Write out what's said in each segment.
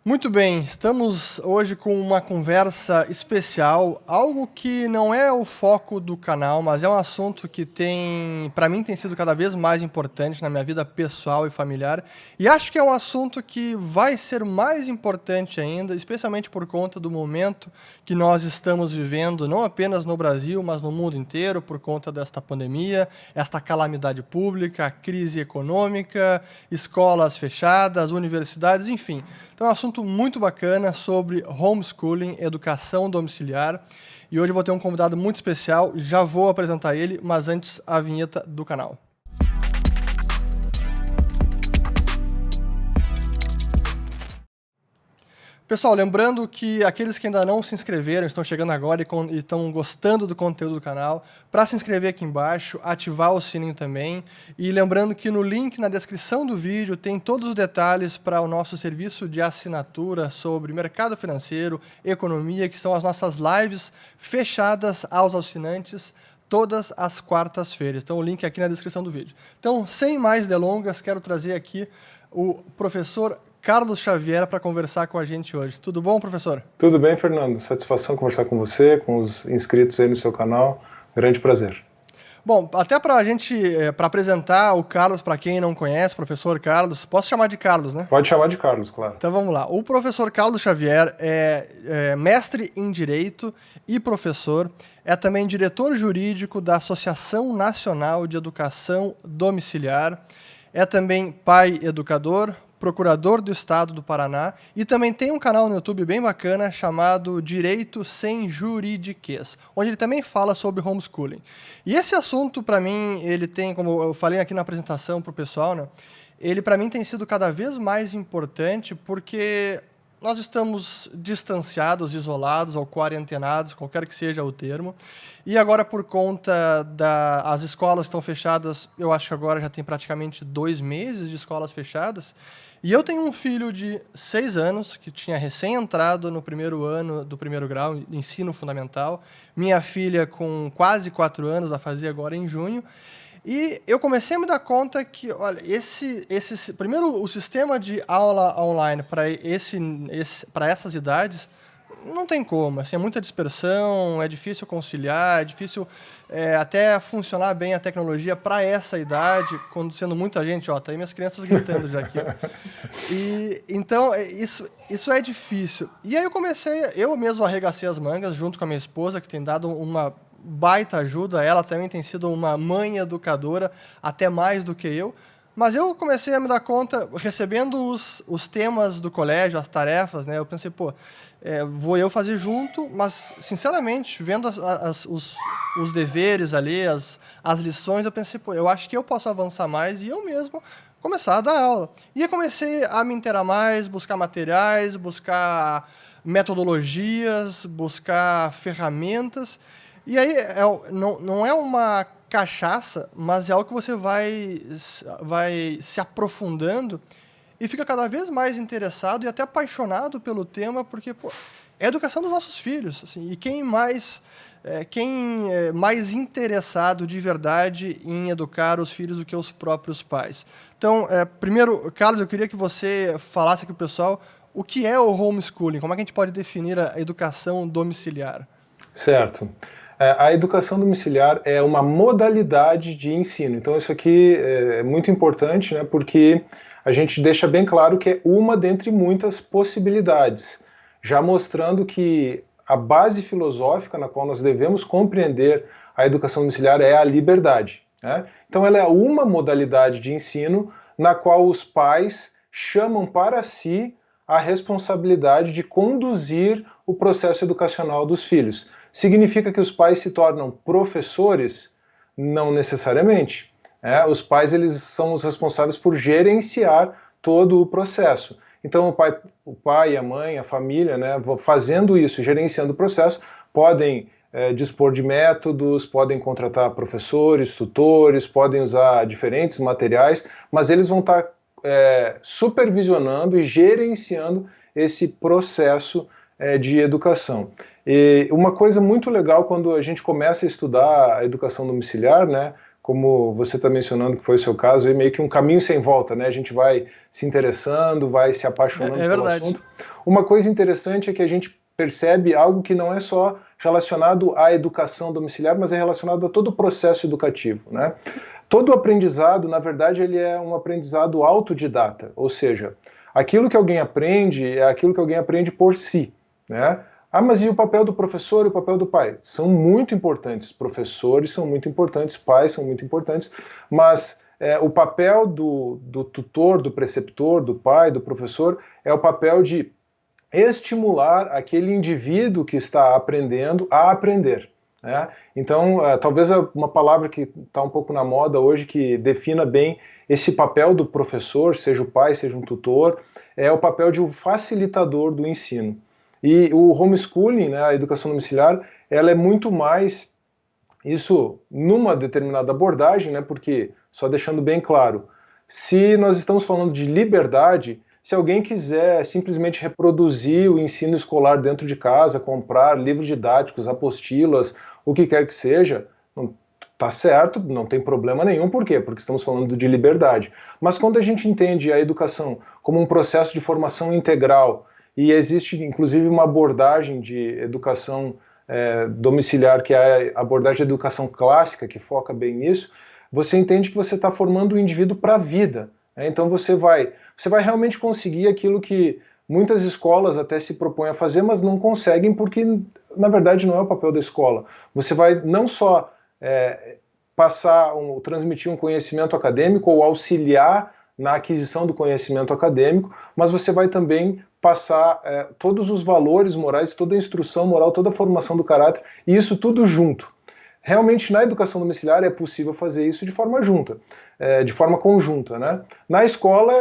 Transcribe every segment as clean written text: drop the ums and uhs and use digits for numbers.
Muito bem, estamos hoje com uma conversa especial, algo que não é o foco do canal, mas é um assunto que para mim tem sido cada vez mais importante na minha vida pessoal e familiar, e acho que é um assunto que vai ser mais importante ainda, especialmente por conta do momento que nós estamos vivendo, não apenas no Brasil, mas no mundo inteiro, por conta desta pandemia, esta calamidade pública, a crise econômica, escolas fechadas, universidades, enfim. Então é um assunto muito bacana sobre homeschooling, educação domiciliar. E hoje eu vou ter um convidado muito especial, já vou apresentar ele, mas antes a vinheta do canal. Pessoal, lembrando que aqueles que ainda não se inscreveram, estão chegando agora e estão gostando do conteúdo do canal, para se inscrever aqui embaixo, ativar o sininho também. E lembrando que no link na descrição do vídeo tem todos os detalhes para o nosso serviço de assinatura sobre mercado financeiro, economia, que são as nossas lives fechadas aos assinantes todas as quartas-feiras. Então o link é aqui na descrição do vídeo. Então, sem mais delongas, quero trazer aqui o professor Carlos Xavier para conversar com a gente hoje. Tudo bom, professor? Tudo bem, Fernando. Satisfação conversar com você, com os inscritos aí no seu canal. Grande prazer. Bom, até para a gente, para apresentar o Carlos, para quem não conhece, professor Carlos, posso chamar de Carlos, né? Pode chamar de Carlos, claro. Então vamos lá. O professor Carlos Xavier é mestre em Direito e professor, é também diretor jurídico da Associação Nacional de Educação Domiciliar, é também pai educador, procurador do Estado do Paraná, e também tem um canal no YouTube bem bacana chamado Direito Sem Juridiquês, onde ele também fala sobre homeschooling. E esse assunto, para mim, ele tem, como eu falei aqui na apresentação para o pessoal, né, ele para mim tem sido cada vez mais importante porque nós estamos distanciados, isolados ou quarentenados, qualquer que seja o termo, e agora por conta as escolas estão fechadas, eu acho que agora já tem praticamente 2 meses de escolas fechadas, e eu tenho um filho de 6 anos, que tinha recém-entrado no primeiro ano do primeiro grau, ensino fundamental, minha filha com quase 4 anos, vai fazer agora em junho, e eu comecei a me dar conta que, olha, primeiro, o sistema de aula online para essas idades não tem como. Assim, é muita dispersão, é difícil conciliar, é difícil até funcionar bem a tecnologia para essa idade, quando sendo muita gente, ó, tá aí minhas crianças gritando já aqui. E, então, isso é difícil. E aí eu mesmo arregacei as mangas, junto com a minha esposa, que tem dado uma baita ajuda, ela também tem sido uma mãe educadora, até mais do que eu, mas eu comecei a me dar conta, recebendo os temas do colégio, as tarefas, né, eu pensei, vou eu fazer junto, mas, sinceramente, vendo os deveres ali, as lições, eu pensei, eu acho que eu posso avançar mais e eu mesmo começar a dar aula. E eu comecei a me inteirar mais, buscar materiais, buscar metodologias, buscar ferramentas. E aí, não é uma cachaça, mas é algo que você vai se aprofundando e fica cada vez mais interessado e até apaixonado pelo tema, porque é a educação dos nossos filhos. Assim, e quem é mais interessado de verdade em educar os filhos do que os próprios pais. Então, primeiro, Carlos, eu queria que você falasse aqui para o pessoal o que é o homeschooling, como é que a gente pode definir a educação domiciliar? Certo. A educação domiciliar é uma modalidade de ensino. Então isso aqui é muito importante, né, porque a gente deixa bem claro que é uma dentre muitas possibilidades, já mostrando que a base filosófica na qual nós devemos compreender a educação domiciliar é a liberdade, né? Então ela é uma modalidade de ensino na qual os pais chamam para si a responsabilidade de conduzir o processo educacional dos filhos. Significa que os pais se tornam professores? Não necessariamente. Os pais, eles são os responsáveis por gerenciar todo o processo. Então o pai, a mãe, a família, né, fazendo isso, gerenciando o processo, podem dispor de métodos, podem contratar professores, tutores, podem usar diferentes materiais, mas eles vão estar supervisionando e gerenciando esse processo de educação. E uma coisa muito legal quando a gente começa a estudar a educação domiciliar, né, como você está mencionando que foi o seu caso, é meio que um caminho sem volta, né? A gente vai se interessando, vai se apaixonando pelo assunto. Uma coisa interessante é que a gente percebe algo que não é só relacionado à educação domiciliar, mas é relacionado a todo o processo educativo, né? Todo aprendizado, na verdade, ele é um aprendizado autodidata, ou seja, aquilo que alguém aprende é aquilo que alguém aprende por si, né? Ah, mas e o papel do professor e o papel do pai? São muito importantes. Professores são muito importantes, pais são muito importantes, mas o papel do tutor, do preceptor, do pai, do professor, é o papel de estimular aquele indivíduo que está aprendendo a aprender, né? Então, talvez uma palavra que está um pouco na moda hoje, que defina bem esse papel do professor, seja o pai, seja um tutor, é o papel de um facilitador do ensino. E o homeschooling, né, a educação domiciliar, ela é muito mais isso numa determinada abordagem, né, porque, só deixando bem claro, se nós estamos falando de liberdade, se alguém quiser simplesmente reproduzir o ensino escolar dentro de casa, comprar livros didáticos, apostilas, o que quer que seja, tá certo, não tem problema nenhum. Por quê? Porque estamos falando de liberdade. Mas quando a gente entende a educação como um processo de formação integral, e existe inclusive uma abordagem de educação domiciliar, que é a abordagem de educação clássica, que foca bem nisso, você entende que você está formando o indivíduo para a vida. Então você vai realmente conseguir aquilo que muitas escolas até se propõem a fazer, mas não conseguem porque, na verdade, não é o papel da escola. Você vai não só transmitir um conhecimento acadêmico ou auxiliar na aquisição do conhecimento acadêmico, mas você vai também passar todos os valores morais, toda a instrução moral, toda a formação do caráter, e isso tudo junto. Realmente, na educação domiciliar é possível fazer isso de forma junta, de forma conjunta, né? Na escola,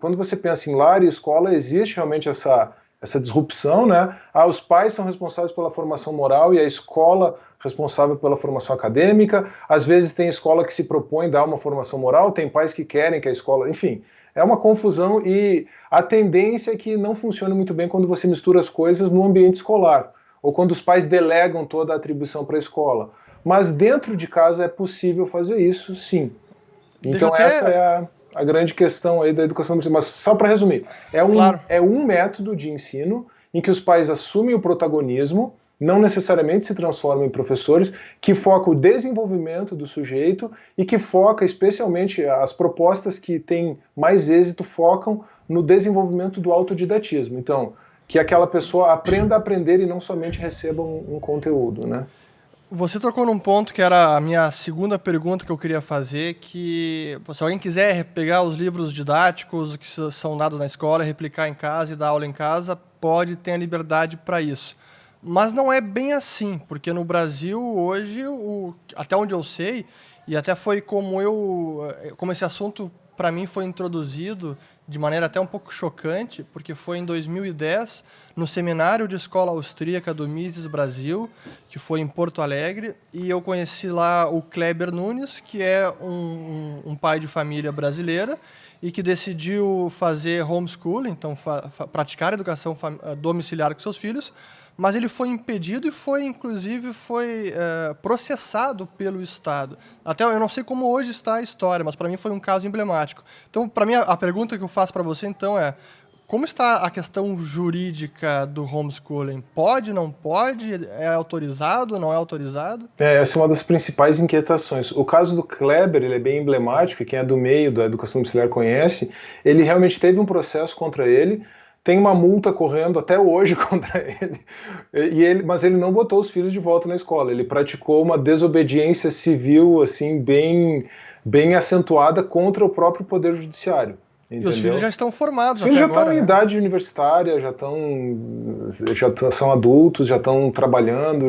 quando você pensa em lar e escola, existe realmente essa disrupção, né? Os pais são responsáveis pela formação moral e a escola responsável pela formação acadêmica. Às vezes tem escola que se propõe dar uma formação moral, tem pais que querem que a escola... Enfim, é uma confusão e a tendência é que não funcione muito bem quando você mistura as coisas no ambiente escolar, ou quando os pais delegam toda a atribuição para a escola. Mas dentro de casa é possível fazer isso, sim. Então essa é a grande questão aí da educação domiciliar. Mas só para resumir, é um método de ensino em que os pais assumem o protagonismo, não necessariamente se transformam em professores, que foca o desenvolvimento do sujeito e que foca especialmente as propostas que têm mais êxito focam no desenvolvimento do autodidatismo. Então, que aquela pessoa aprenda a aprender e não somente receba um conteúdo, né? Você tocou num ponto que era a minha segunda pergunta que eu queria fazer, que se alguém quiser pegar os livros didáticos que são dados na escola, replicar em casa e dar aula em casa, pode ter a liberdade para isso. Mas não é bem assim, porque no Brasil hoje, até onde eu sei, e até foi como esse assunto para mim foi introduzido de maneira até um pouco chocante, porque foi em 2010, no seminário de escola austríaca do Mises Brasil, que foi em Porto Alegre, e eu conheci lá o Kleber Nunes, que é um pai de família brasileira, e que decidiu fazer homeschooling, então praticar educação domiciliar com seus filhos, mas ele foi impedido e inclusive foi processado pelo Estado. Até eu não sei como hoje está a história, mas para mim foi um caso emblemático. Então, para mim, a pergunta que eu faço para você, então, é como está a questão jurídica do homeschooling? Pode, não pode? É autorizado, não é autorizado? Essa é uma das principais inquietações. O caso do Kleber, ele é bem emblemático, e quem é do meio da educação domiciliar conhece. Ele realmente teve um processo contra ele, tem uma multa correndo até hoje contra ele, mas ele não botou os filhos de volta na escola. Ele praticou uma desobediência civil assim bem acentuada contra o próprio poder judiciário. Entendeu? E os filhos já estão formados até agora, já estão em idade universitária, já são adultos, já estão trabalhando,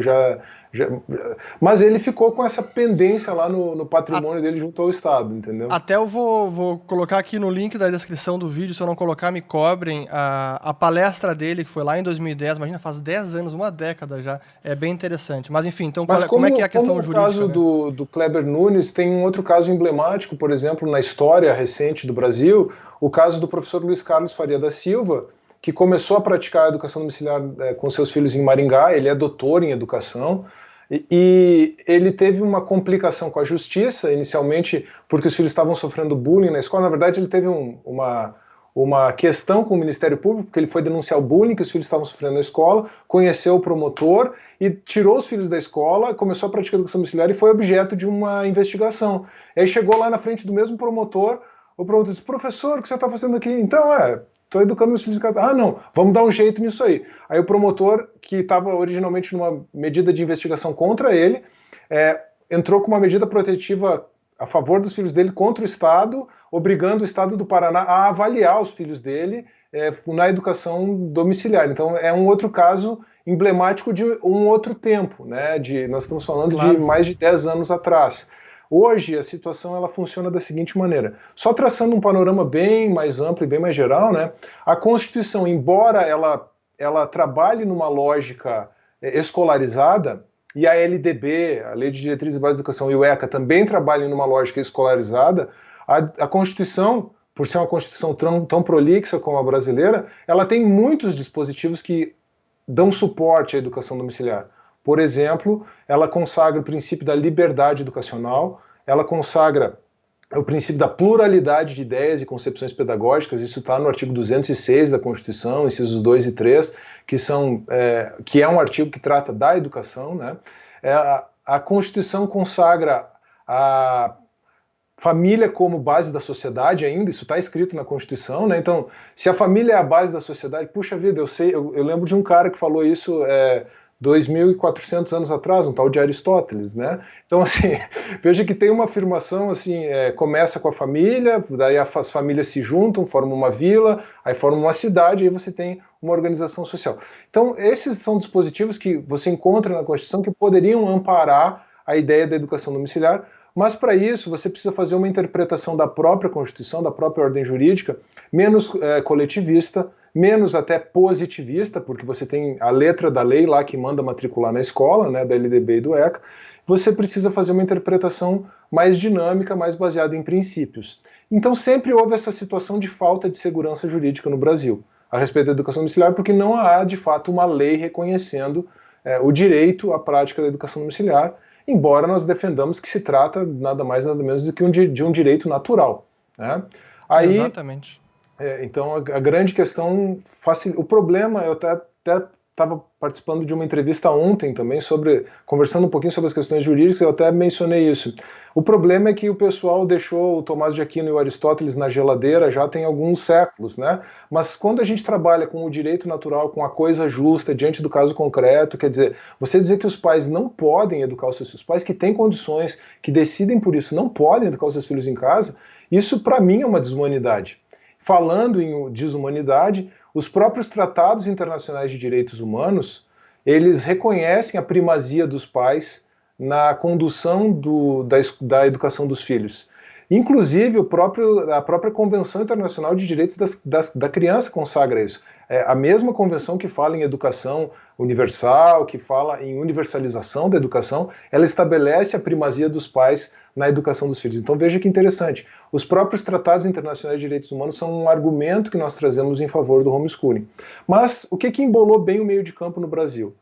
mas ele ficou com essa pendência lá no patrimônio dele junto ao Estado, entendeu? Até eu vou colocar aqui no link da descrição do vídeo, se eu não colocar, me cobrem, a palestra dele, que foi lá em 2010, imagina, faz 10 anos, uma década já, é bem interessante. Mas enfim, então como é que é a questão jurídica? No caso do Kleber Nunes, tem um outro caso emblemático, por exemplo, na história recente do Brasil, o caso do professor Luiz Carlos Faria da Silva, que começou a praticar a educação domiciliar com seus filhos em Maringá. Ele é doutor em educação, e ele teve uma complicação com a justiça, inicialmente porque os filhos estavam sofrendo bullying na escola. Na verdade, ele teve uma questão com o Ministério Público, porque ele foi denunciar o bullying que os filhos estavam sofrendo na escola, conheceu o promotor e tirou os filhos da escola, começou a praticar educação domiciliar e foi objeto de uma investigação. Aí chegou lá na frente do mesmo promotor, o promotor disse, professor, o que você está fazendo aqui? Então, estou educando meus filhos em casa. Ah, não, vamos dar um jeito nisso aí. Aí o promotor, que estava originalmente numa medida de investigação contra ele, entrou com uma medida protetiva a favor dos filhos dele contra o Estado, obrigando o Estado do Paraná a avaliar os filhos dele na educação domiciliar. Então é um outro caso emblemático de um outro tempo, né? Nós estamos falando de mais de 10 anos atrás. Hoje a situação ela funciona da seguinte maneira, só traçando um panorama bem mais amplo e bem mais geral, né? A Constituição, embora ela trabalhe numa lógica escolarizada, e a LDB, a Lei de Diretrizes e Bases da Educação, e o ECA também trabalham numa lógica escolarizada, a Constituição, por ser uma Constituição tão prolixa como a brasileira, ela tem muitos dispositivos que dão suporte à educação domiciliar. Por exemplo, ela consagra o princípio da liberdade educacional, ela consagra o princípio da pluralidade de ideias e concepções pedagógicas, isso está no artigo 206 da Constituição, incisos 2 e 3, que é um artigo que trata da educação, né? A Constituição consagra a família como base da sociedade ainda, isso está escrito na Constituição, né? Então, se a família é a base da sociedade, puxa vida, eu lembro de um cara que falou isso 2.400 anos atrás, um tal de Aristóteles, né? Então, assim, veja que tem uma afirmação, assim, começa com a família, daí as famílias se juntam, formam uma vila, aí formam uma cidade, aí você tem uma organização social. Então, esses são dispositivos que você encontra na Constituição que poderiam amparar a ideia da educação domiciliar, mas para isso você precisa fazer uma interpretação da própria Constituição, da própria ordem jurídica, menos coletivista, menos até positivista, porque você tem a letra da lei lá que manda matricular na escola, né, da LDB e do ECA, você precisa fazer uma interpretação mais dinâmica, mais baseada em princípios. Então sempre houve essa situação de falta de segurança jurídica no Brasil a respeito da educação domiciliar, porque não há de fato uma lei reconhecendo o direito à prática da educação domiciliar, embora nós defendamos que se trata nada mais nada menos do que de um direito natural, né? Aí, exatamente. Então a grande questão, o problema, eu até estava participando de uma entrevista ontem também, conversando um pouquinho sobre as questões jurídicas, eu até mencionei isso. O problema é que o pessoal deixou o Tomás de Aquino e o Aristóteles na geladeira já tem alguns séculos, né? Mas quando a gente trabalha com o direito natural, com a coisa justa, diante do caso concreto, quer dizer, você dizer que os pais não podem educar os seus filhos, os pais que têm condições, que decidem por isso, não podem educar os seus filhos em casa, isso para mim é uma desumanidade. Falando em desumanidade, os próprios tratados internacionais de direitos humanos, eles reconhecem a primazia dos pais na condução da educação dos filhos. Inclusive, a própria Convenção Internacional de Direitos da Criança consagra isso. A mesma convenção que fala em educação universal, que fala em universalização da educação, ela estabelece a primazia dos pais na educação dos filhos. Então veja que interessante, os próprios tratados internacionais de direitos humanos são um argumento que nós trazemos em favor do homeschooling. Mas o que embolou bem o meio de campo no Brasil?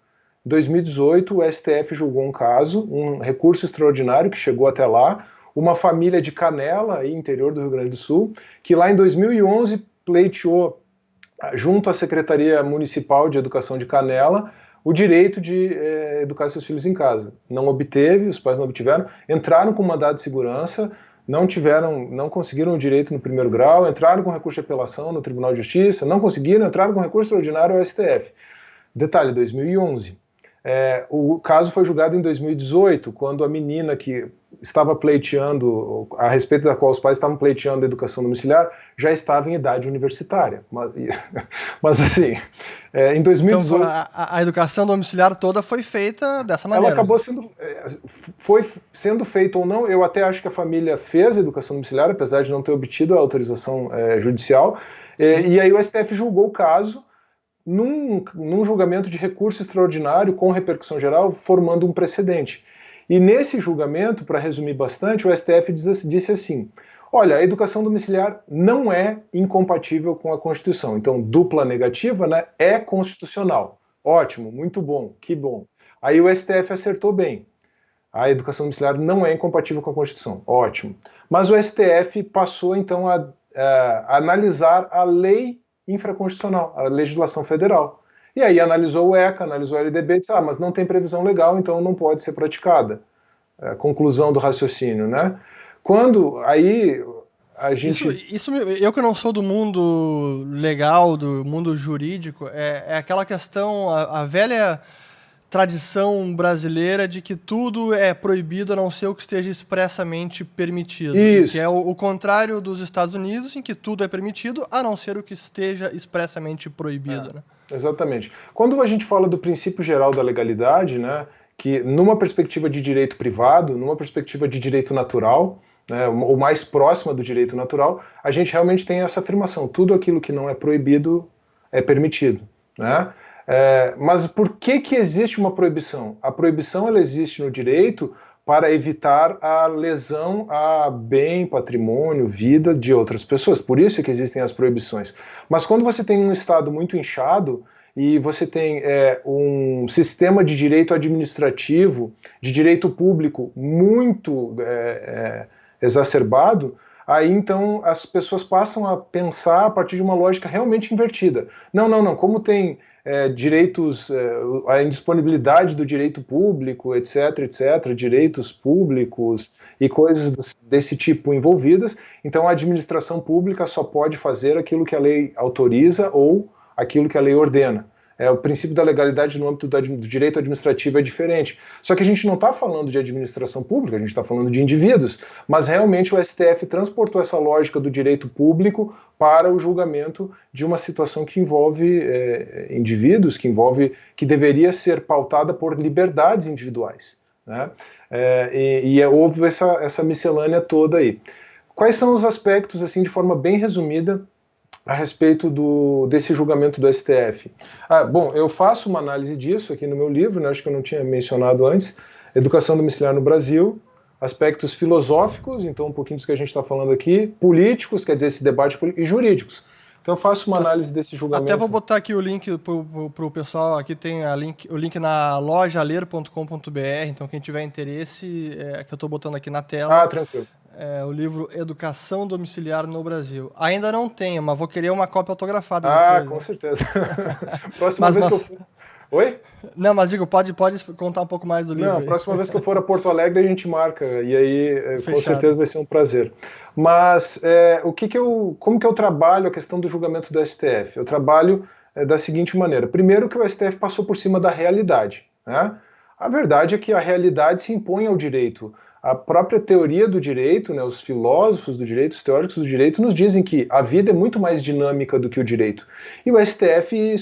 Em 2018, o STF julgou um caso, um recurso extraordinário que chegou até lá, uma família de Canela, aí, interior do Rio Grande do Sul, que lá em 2011 pleiteou, junto à Secretaria Municipal de Educação de Canela, o direito de educar seus filhos em casa. Não obteve, os pais não obtiveram, entraram com mandado de segurança, não conseguiram o direito no primeiro grau, entraram com recurso de apelação no Tribunal de Justiça, não conseguiram, entraram com recurso extraordinário ao STF. Detalhe, 2011. O caso foi julgado em 2018, quando a menina que estava pleiteando, a respeito da qual os pais estavam pleiteando a educação domiciliar, já estava em idade universitária. Mas assim, em 2018... Então a educação domiciliar toda foi feita dessa maneira. Ela acabou foi sendo feita ou não, eu até acho que a família fez a educação domiciliar, apesar de não ter obtido a autorização judicial, e aí o STF julgou o caso, num julgamento de recurso extraordinário com repercussão geral, formando um precedente. E nesse julgamento, para resumir bastante, o STF disse assim, olha, a educação domiciliar não é incompatível com a Constituição. Então, dupla negativa, né, é constitucional. Ótimo, muito bom, que bom. Aí o STF acertou bem. A educação domiciliar não é incompatível com a Constituição. Ótimo. Mas o STF passou, então, a analisar a lei infraconstitucional, a legislação federal. E aí analisou o ECA, analisou o LDB e disse, mas não tem previsão legal, então não pode ser praticada. Conclusão do raciocínio, né? Quando aí a gente... Isso, eu que não sou do mundo legal, do mundo jurídico, é aquela questão, a velha tradição brasileira de que tudo é proibido a não ser o que esteja expressamente permitido. Isso. Que é o contrário dos Estados Unidos, em que tudo é permitido a não ser o que esteja expressamente proibido. Né? Exatamente. Quando a gente fala do princípio geral da legalidade, né, que numa perspectiva de direito privado, numa perspectiva de direito natural, né, ou mais próxima do direito natural, a gente realmente tem essa afirmação, tudo aquilo que não é proibido é permitido. Né? Mas por que existe uma proibição? A proibição ela existe no direito para evitar a lesão a bem, patrimônio, vida de outras pessoas. Por isso que existem as proibições. Mas quando você tem um Estado muito inchado e você tem um sistema de direito administrativo, de direito público muito exacerbado, aí então as pessoas passam a pensar a partir de uma lógica realmente invertida. Não, como tem direitos, a indisponibilidade do direito público, etc, direitos públicos e coisas desse tipo envolvidas, então a administração pública só pode fazer aquilo que a lei autoriza ou aquilo que a lei ordena. O princípio da legalidade no âmbito do direito administrativo é diferente. Só que a gente não está falando de administração pública, a gente está falando de indivíduos, mas realmente o STF transportou essa lógica do direito público para o julgamento de uma situação que envolve indivíduos, que deveria ser pautada por liberdades individuais. Né? Houve essa miscelânea toda aí. Quais são os aspectos, assim, de forma bem resumida, a respeito desse julgamento do STF? Bom, eu faço uma análise disso aqui no meu livro, né, acho que eu não tinha mencionado antes, Educação Domiciliar no Brasil, aspectos filosóficos, então um pouquinho disso que a gente está falando aqui, políticos, quer dizer, esse debate político, e jurídicos. Então eu faço uma análise desse julgamento. Até vou botar aqui o link para o pessoal, aqui tem o link na lojaler.com.br, então quem tiver interesse, que eu estou botando aqui na tela. Tranquilo. O livro Educação Domiciliar no Brasil. Ainda não tenho, mas vou querer uma cópia autografada depois. Com certeza. Próxima vez que eu for... Oi? Não, mas digo, pode contar um pouco mais do livro. Não, a próxima vez que eu for a Porto Alegre a gente marca, e aí com certeza vai ser um prazer. Mas como que eu trabalho a questão do julgamento do STF? Eu trabalho da seguinte maneira. Primeiro que o STF passou por cima da realidade. Né? A verdade é que a realidade se impõe ao direito. A própria teoria do direito, né, os filósofos do direito, os teóricos do direito, nos dizem que a vida é muito mais dinâmica do que o direito. E o STF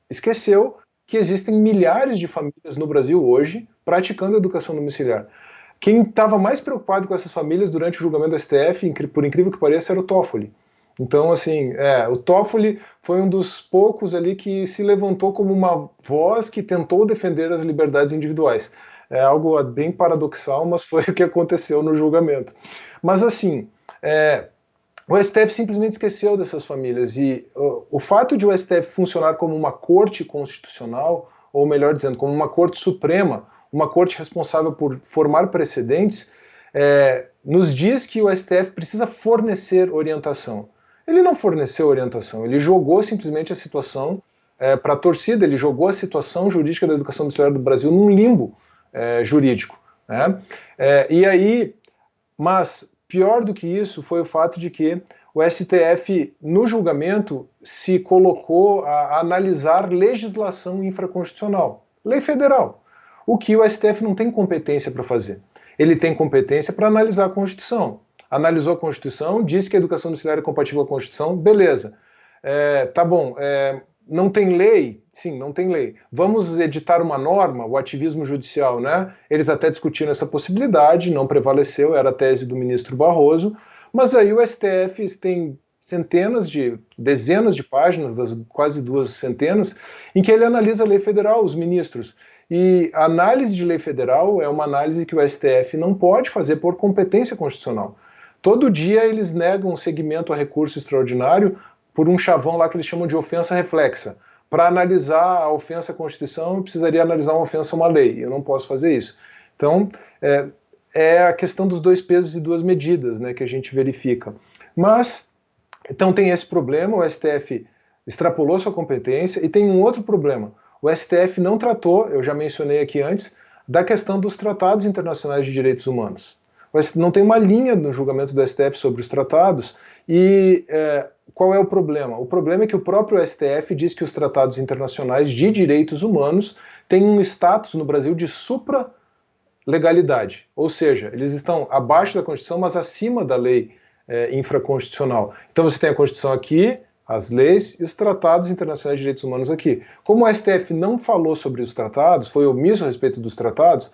esqueceu que existem milhares de famílias no Brasil hoje praticando educação domiciliar. Quem estava mais preocupado com essas famílias durante o julgamento do STF, por incrível que pareça, era o Toffoli. Então, assim, o Toffoli foi um dos poucos ali que se levantou como uma voz que tentou defender as liberdades individuais. É algo bem paradoxal, mas foi o que aconteceu no julgamento. Mas assim, o STF simplesmente esqueceu dessas famílias, e o fato de o STF funcionar como uma corte constitucional, ou melhor dizendo, como uma corte suprema, uma corte responsável por formar precedentes, nos diz que o STF precisa fornecer orientação. Ele não forneceu orientação, ele jogou simplesmente a situação para a torcida, ele jogou a situação jurídica da educação domiciliar do Brasil num limbo jurídico. Né? Mas pior do que isso foi o fato de que o STF, no julgamento, se colocou a analisar legislação infraconstitucional, lei federal, o que o STF não tem competência para fazer. Ele tem competência para analisar a Constituição. Analisou a Constituição, disse que a educação domiciliar é compatível com a Constituição, beleza. Tá bom, não tem lei? Sim, não tem lei. Vamos editar uma norma, o ativismo judicial, né? Eles até discutiram essa possibilidade, não prevaleceu, era a tese do ministro Barroso, mas aí o STF tem dezenas de páginas, das quase 200, em que ele analisa a lei federal, os ministros. E a análise de lei federal é uma análise que o STF não pode fazer por competência constitucional. Todo dia eles negam segmento a recurso extraordinário por um chavão lá que eles chamam de ofensa reflexa. Para analisar a ofensa à Constituição, eu precisaria analisar uma ofensa a uma lei. Eu não posso fazer isso. Então, é a questão dos dois pesos e duas medidas, né, que a gente verifica. Mas Então tem esse problema, o STF extrapolou sua competência, e tem um outro problema. O STF não tratou, eu já mencionei aqui antes, da questão dos tratados internacionais de direitos humanos. Não tem uma linha no julgamento do STF sobre os tratados, e qual é o problema? O problema é que o próprio STF diz que os tratados internacionais de direitos humanos têm um status no Brasil de supralegalidade, ou seja, eles estão abaixo da Constituição, mas acima da lei infraconstitucional. Então você tem a Constituição aqui, as leis e os tratados internacionais de direitos humanos aqui. Como o STF não falou sobre os tratados, foi omisso a respeito dos tratados,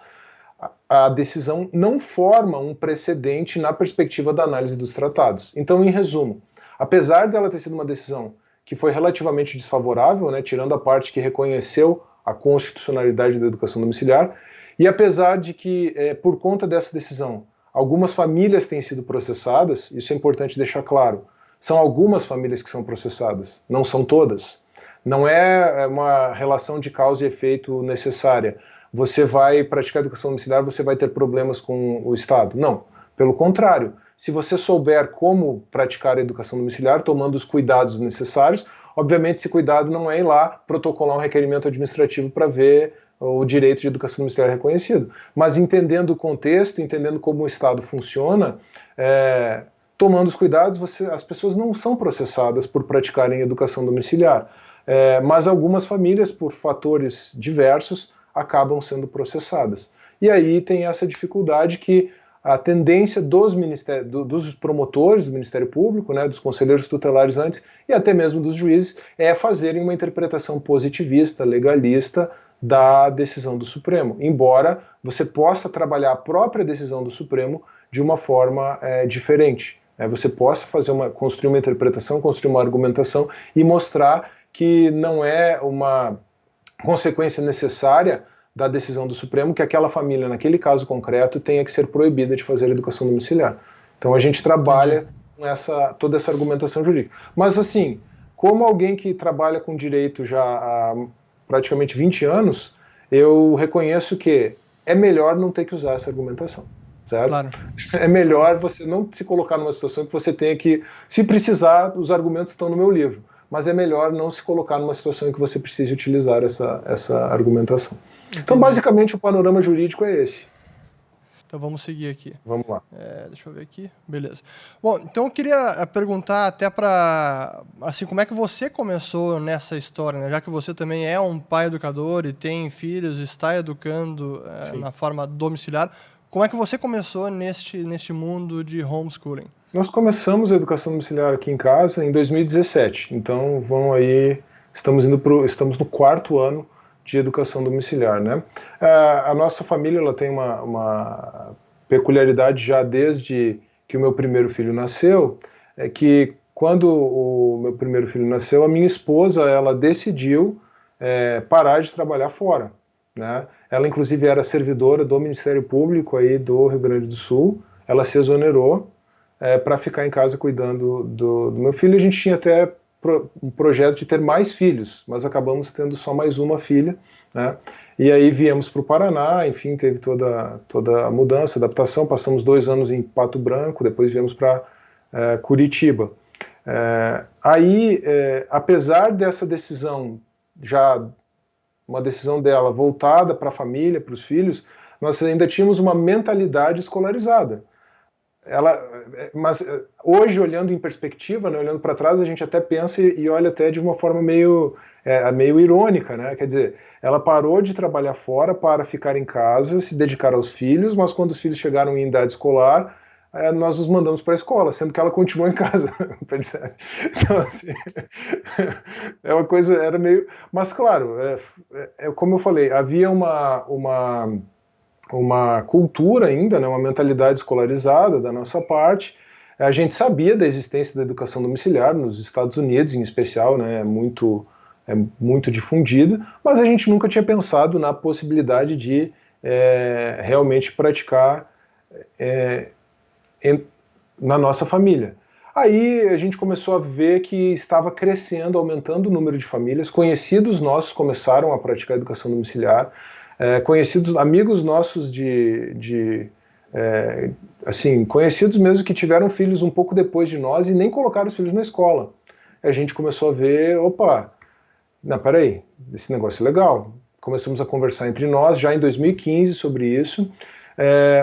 a decisão não forma um precedente na perspectiva da análise dos tratados. Então, em resumo, apesar dela ter sido uma decisão que foi relativamente desfavorável, né, tirando a parte que reconheceu a constitucionalidade da educação domiciliar, e apesar de que, por conta dessa decisão, algumas famílias têm sido processadas, isso é importante deixar claro, são algumas famílias que são processadas, não são todas. Não é uma relação de causa e efeito necessária. Você vai praticar educação domiciliar, você vai ter problemas com o Estado. Não, pelo contrário. Se você souber como praticar a educação domiciliar, tomando os cuidados necessários, obviamente esse cuidado não é ir lá protocolar um requerimento administrativo para ver o direito de educação domiciliar reconhecido. Mas entendendo o contexto, entendendo como o Estado funciona, tomando os cuidados, as pessoas não são processadas por praticarem educação domiciliar. Mas algumas famílias, por fatores diversos, acabam sendo processadas. E aí tem essa dificuldade que a tendência dos promotores do Ministério Público, né, dos conselheiros tutelares antes, e até mesmo dos juízes, é fazerem uma interpretação positivista, legalista, da decisão do Supremo, embora você possa trabalhar a própria decisão do Supremo de uma forma diferente. Você possa construir uma interpretação, construir uma argumentação e mostrar que não é uma consequência necessária da decisão do Supremo que aquela família, naquele caso concreto, tenha que ser proibida de fazer educação domiciliar. Então a gente trabalha com toda essa argumentação jurídica. Mas assim, como alguém que trabalha com direito já há praticamente 20 anos, eu reconheço que é melhor não ter que usar essa argumentação. Certo? Claro. É melhor você não se colocar numa situação que você tenha que, se precisar, os argumentos estão no meu livro, mas é melhor não se colocar numa situação em que você precise utilizar essa argumentação. Entendi. Então, basicamente, o panorama jurídico é esse. Então, vamos seguir aqui. Vamos lá. Deixa eu ver aqui. Beleza. Bom, então eu queria perguntar até para, assim, como é que você começou nessa história, né? Já que você também é um pai educador e tem filhos, está educando na forma domiciliar, como é que você começou neste mundo de homeschooling? Nós começamos a educação domiciliar aqui em casa em 2017, então estamos no 4º ano de educação domiciliar, né? A nossa família ela tem uma peculiaridade já desde que o meu primeiro filho nasceu, é que quando o meu primeiro filho nasceu, a minha esposa ela decidiu parar de trabalhar fora, né? Ela inclusive era servidora do Ministério Público aí do Rio Grande do Sul, ela se exonerou para ficar em casa cuidando do meu filho. A gente tinha até um projeto de ter mais filhos, mas acabamos tendo só mais uma filha, né? E aí viemos para o Paraná, enfim, teve toda a mudança, adaptação, passamos 2 anos em Pato Branco, depois viemos para Curitiba. Apesar dessa decisão, já uma decisão dela voltada para a família, para os filhos, nós ainda tínhamos uma mentalidade escolarizada. Mas hoje, olhando em perspectiva, né, olhando para trás, a gente até pensa e olha até de uma forma meio irônica, né? Quer dizer, ela parou de trabalhar fora para ficar em casa, se dedicar aos filhos, mas quando os filhos chegaram em idade escolar, nós os mandamos para a escola, sendo que ela continuou em casa. Então, assim, é uma coisa, era meio... Mas, claro, como eu falei, havia uma cultura ainda, né, uma mentalidade escolarizada da nossa parte. A gente sabia da existência da educação domiciliar nos Estados Unidos, em especial, né, é muito difundida, mas a gente nunca tinha pensado na possibilidade de realmente praticar na nossa família. Aí a gente começou a ver que estava crescendo, aumentando o número de famílias, conhecidos nossos começaram a praticar educação domiciliar, amigos nossos de assim, conhecidos mesmo que tiveram filhos um pouco depois de nós e nem colocaram os filhos na escola. A gente começou a ver, opa, não, peraí, esse negócio é legal. Começamos a conversar entre nós já em 2015 sobre isso,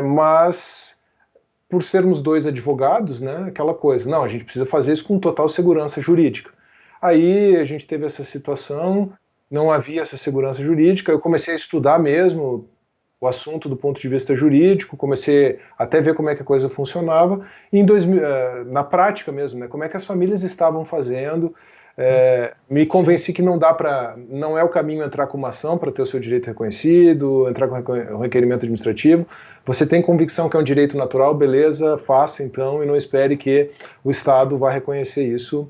mas por sermos dois advogados, né, aquela coisa, não, a gente precisa fazer isso com total segurança jurídica. Aí a gente teve essa situação, não havia essa segurança jurídica, eu comecei a estudar mesmo o assunto do ponto de vista jurídico, comecei até ver como é que a coisa funcionava, e na prática mesmo, né, como é que as famílias estavam fazendo, me convenci que não é o caminho entrar com uma ação para ter o seu direito reconhecido, entrar com um requerimento administrativo. Você tem convicção que é um direito natural, beleza, faça então e não espere que o Estado vá reconhecer isso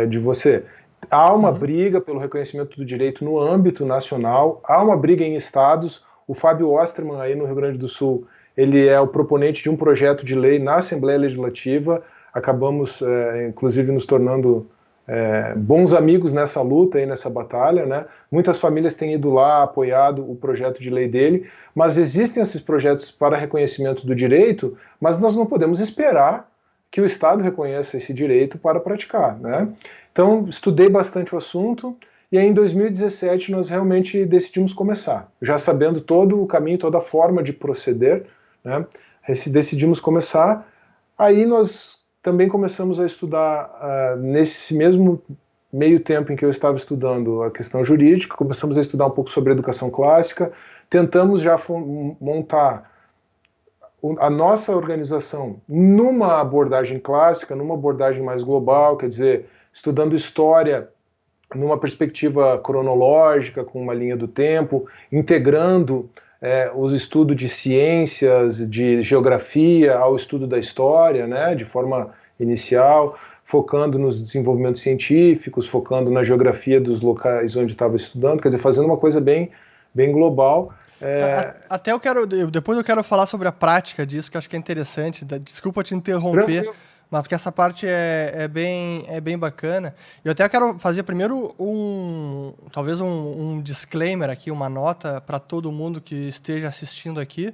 de você. Há uma briga pelo reconhecimento do direito no âmbito nacional, há uma briga em estados. O Fábio Osterman, aí no Rio Grande do Sul, ele é o proponente de um projeto de lei na Assembleia Legislativa. Acabamos, inclusive, nos tornando bons amigos nessa luta e nessa batalha, né? Muitas famílias têm ido lá, apoiado o projeto de lei dele, mas existem esses projetos para reconhecimento do direito, mas nós não podemos esperar que o Estado reconheça esse direito para praticar, né? Então, estudei bastante o assunto, e aí em 2017 nós realmente decidimos começar, já sabendo todo o caminho, toda a forma de proceder, né? Decidimos começar, aí nós também começamos a estudar, nesse mesmo meio tempo em que eu estava estudando a questão jurídica, começamos a estudar um pouco sobre educação clássica, tentamos já montar a nossa organização numa abordagem clássica, numa abordagem mais global, quer dizer, estudando história numa perspectiva cronológica, com uma linha do tempo, integrando os estudos de ciências, de geografia ao estudo da história, né, de forma inicial, focando nos desenvolvimentos científicos, focando na geografia dos locais onde estava estudando, quer dizer, fazendo uma coisa bem, bem global. Até depois eu quero falar sobre a prática disso, que eu acho que é interessante. Desculpa te interromper. Tranquilo. Mas porque essa parte é bem bacana. Eu até quero fazer primeiro talvez um disclaimer aqui, uma nota para todo mundo que esteja assistindo aqui,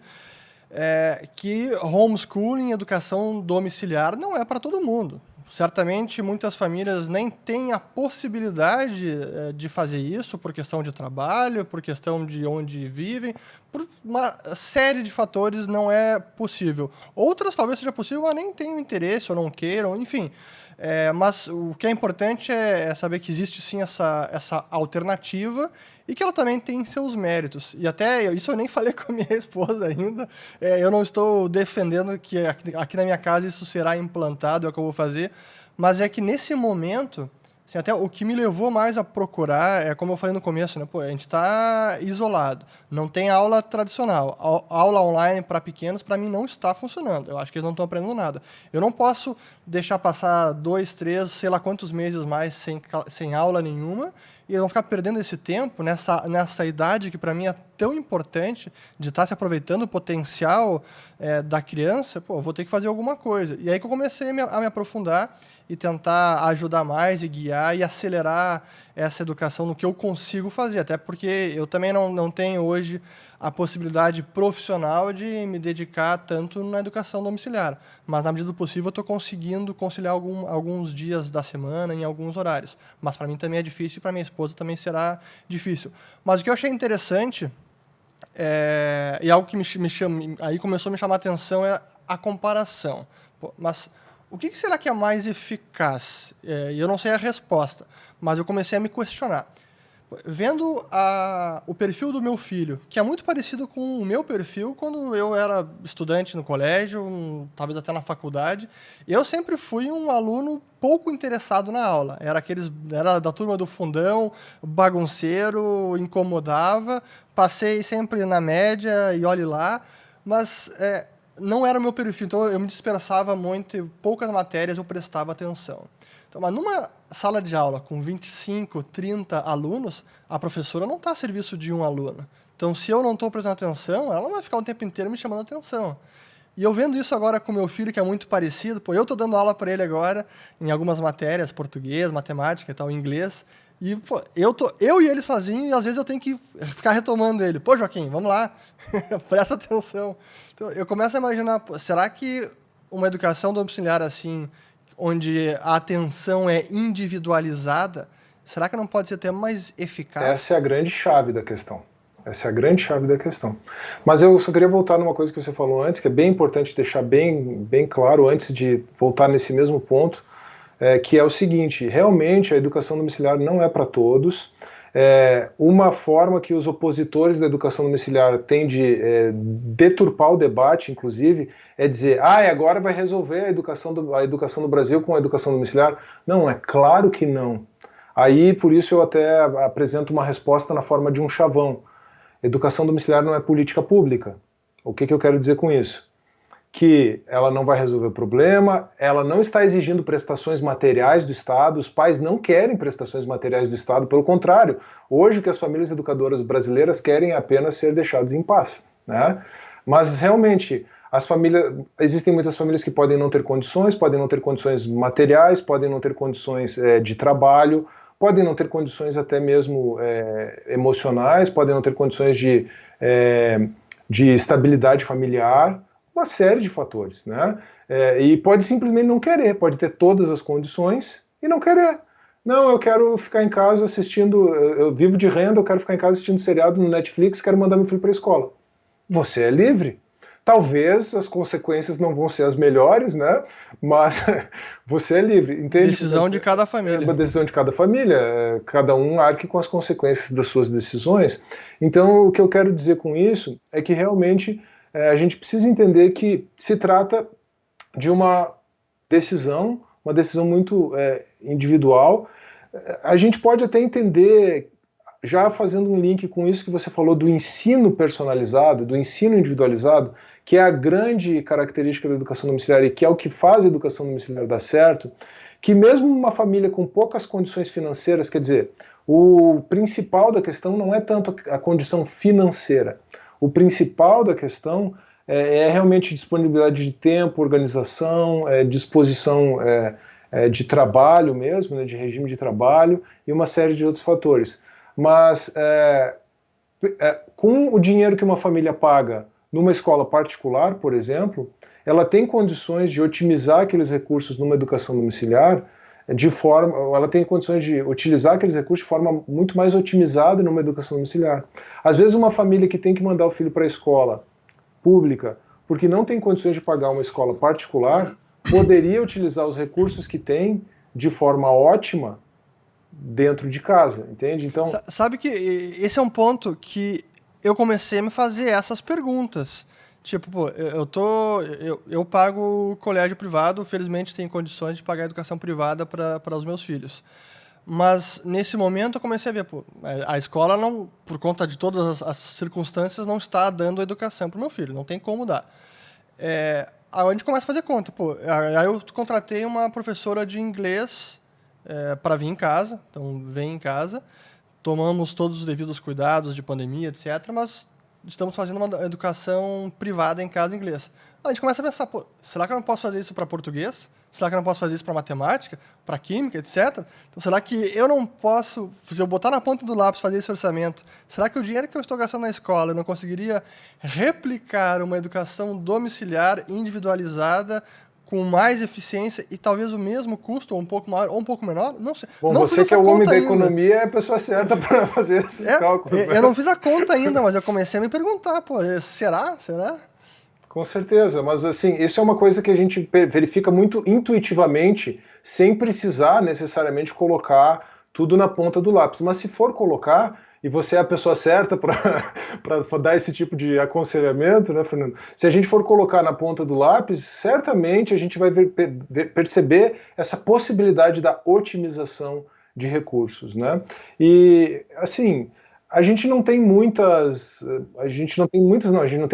que homeschooling, educação domiciliar, não é para todo mundo. Certamente muitas famílias nem têm a possibilidade de fazer isso por questão de trabalho, por questão de onde vivem, por uma série de fatores não é possível. Outras talvez seja possível, mas nem tenham interesse ou não queiram, enfim. Mas o que é importante é saber que existe sim essa alternativa e que ela também tem seus méritos. E até isso eu nem falei com a minha esposa ainda. Eu não estou defendendo que aqui na minha casa isso será implantado, é o que eu vou fazer, mas é que nesse momento, assim, até o que me levou mais a procurar, como eu falei no começo, né? Pô, a gente está isolado, não tem aula tradicional. Aula online para pequenos, para mim, não está funcionando. Eu acho que eles não estão aprendendo nada. Eu não posso deixar passar 2, 3, sei lá quantos meses mais sem aula nenhuma, e eles vão ficar perdendo esse tempo nessa idade que, para mim, é tão importante de estar se aproveitando o potencial da criança. Pô, vou ter que fazer alguma coisa. E aí que eu comecei a me aprofundar e tentar ajudar mais e guiar e acelerar essa educação no que eu consigo fazer. Até porque eu também não tenho hoje a possibilidade profissional de me dedicar tanto na educação domiciliar. Mas, na medida do possível, eu estou conseguindo conciliar alguns dias da semana em alguns horários. Mas, para mim, também é difícil e para minha esposa também será difícil. Mas o que eu achei interessante, e algo que aí começou a me chamar a atenção, é a comparação. Pô, mas o que será que é mais eficaz? E eu não sei a resposta, mas eu comecei a me questionar. Vendo o perfil do meu filho, que é muito parecido com o meu perfil quando eu era estudante no colégio, talvez até na faculdade, eu sempre fui um aluno pouco interessado na aula. Era da turma do fundão, bagunceiro, incomodava, passei sempre na média e olhe lá, mas não era o meu perfil, então eu me dispersava muito, e poucas matérias eu prestava atenção. Então, mas numa sala de aula com 25, 30 alunos, a professora não está a serviço de um aluno. Então, se eu não estou prestando atenção, ela não vai ficar o tempo inteiro me chamando atenção. E eu vendo isso agora com meu filho, que é muito parecido, eu estou dando aula para ele agora em algumas matérias, português, matemática e tal, inglês, E, pô, eu e ele sozinho, e às vezes eu tenho que ficar retomando ele. Pô, Joaquim, vamos lá, presta atenção. Então, eu começo a imaginar, pô, será que uma educação domiciliar assim, onde a atenção é individualizada, será que não pode ser até mais eficaz? Essa é a grande chave da questão. Essa é a grande chave da questão. Mas eu só queria voltar numa coisa que você falou antes, que é bem importante deixar bem claro antes de voltar nesse mesmo ponto, que é o seguinte: realmente a educação domiciliar não é para todos. Uma forma que os opositores da educação domiciliar têm de deturpar o debate, inclusive, é dizer, agora vai resolver a educação do Brasil com a educação domiciliar. Não, é claro que não. Aí, por isso, eu até apresento uma resposta na forma de um chavão. Educação domiciliar não é política pública. O que eu quero dizer com isso? Que ela não vai resolver o problema, ela não está exigindo prestações materiais do Estado, os pais não querem prestações materiais do Estado, pelo contrário, hoje o que as famílias educadoras brasileiras querem é apenas ser deixadas em paz, né? Mas realmente, existem muitas famílias que podem não ter condições materiais, podem não ter condições de trabalho, podem não ter condições até mesmo emocionais, podem não ter condições de estabilidade familiar, uma série de fatores, né? E pode simplesmente não querer, pode ter todas as condições e não querer. Não, eu quero ficar em casa assistindo, eu vivo de renda, eu quero ficar em casa assistindo seriado no Netflix, quero mandar meu filho para a escola. Você é livre. Talvez as consequências não vão ser as melhores, né? Mas você é livre, entende? Decisão de cada família. É uma decisão de cada família, cada um arque com as consequências das suas decisões. Então, o que eu quero dizer com isso é que realmente a gente precisa entender que se trata de uma decisão muito individual. A gente pode até entender, já fazendo um link com isso que você falou do ensino personalizado, do ensino individualizado, que é a grande característica da educação domiciliar e que é o que faz a educação domiciliar dar certo, que mesmo uma família com poucas condições financeiras, quer dizer, o principal da questão não é tanto a condição financeira. O principal da questão é realmente disponibilidade de tempo, organização, disposição de trabalho mesmo, né, de regime de trabalho e uma série de outros fatores. Mas com o dinheiro que uma família paga numa escola particular, por exemplo, ela tem condições de otimizar aqueles recursos numa educação domiciliar ela tem condições de utilizar aqueles recursos de forma muito mais otimizada numa educação domiciliar. Às vezes uma família que tem que mandar o filho para a escola pública porque não tem condições de pagar uma escola particular, poderia utilizar os recursos que tem de forma ótima dentro de casa, entende? Então, sabe que esse é um ponto que eu comecei a me fazer essas perguntas. Tipo, pô, eu pago colégio privado, felizmente tenho condições de pagar educação privada para os meus filhos. Mas, nesse momento, eu comecei a ver, pô, a escola, não, por conta de todas as circunstâncias, não está dando educação para o meu filho, não tem como dar. Aí a gente começa a fazer conta. Pô, aí eu contratei uma professora de inglês para vir em casa, então vem em casa, tomamos todos os devidos cuidados de pandemia, etc., mas estamos fazendo uma educação privada em casa em inglês. A gente começa a pensar, pô, será que eu não posso fazer isso para português? Será que eu não posso fazer isso para matemática, para química, etc? Então, será que eu não posso, se eu botar na ponta do lápis, fazer esse orçamento, será que o dinheiro que eu estou gastando na escola eu não conseguiria replicar uma educação domiciliar, individualizada, com mais eficiência e talvez o mesmo custo, ou um pouco maior, ou um pouco menor? Não sei. Bom, não você que é o homem da economia é a pessoa certa para fazer esses cálculos. Eu não fiz a conta ainda, mas eu comecei a me perguntar, pô, será? Com certeza, mas assim, isso é uma coisa que a gente verifica muito intuitivamente, sem precisar necessariamente colocar tudo na ponta do lápis. Mas se for colocar, e você é a pessoa certa para dar esse tipo de aconselhamento, né, Fernando? Se a gente for colocar na ponta do lápis, certamente a gente vai perceber essa possibilidade da otimização de recursos, né? E, assim, a gente não tem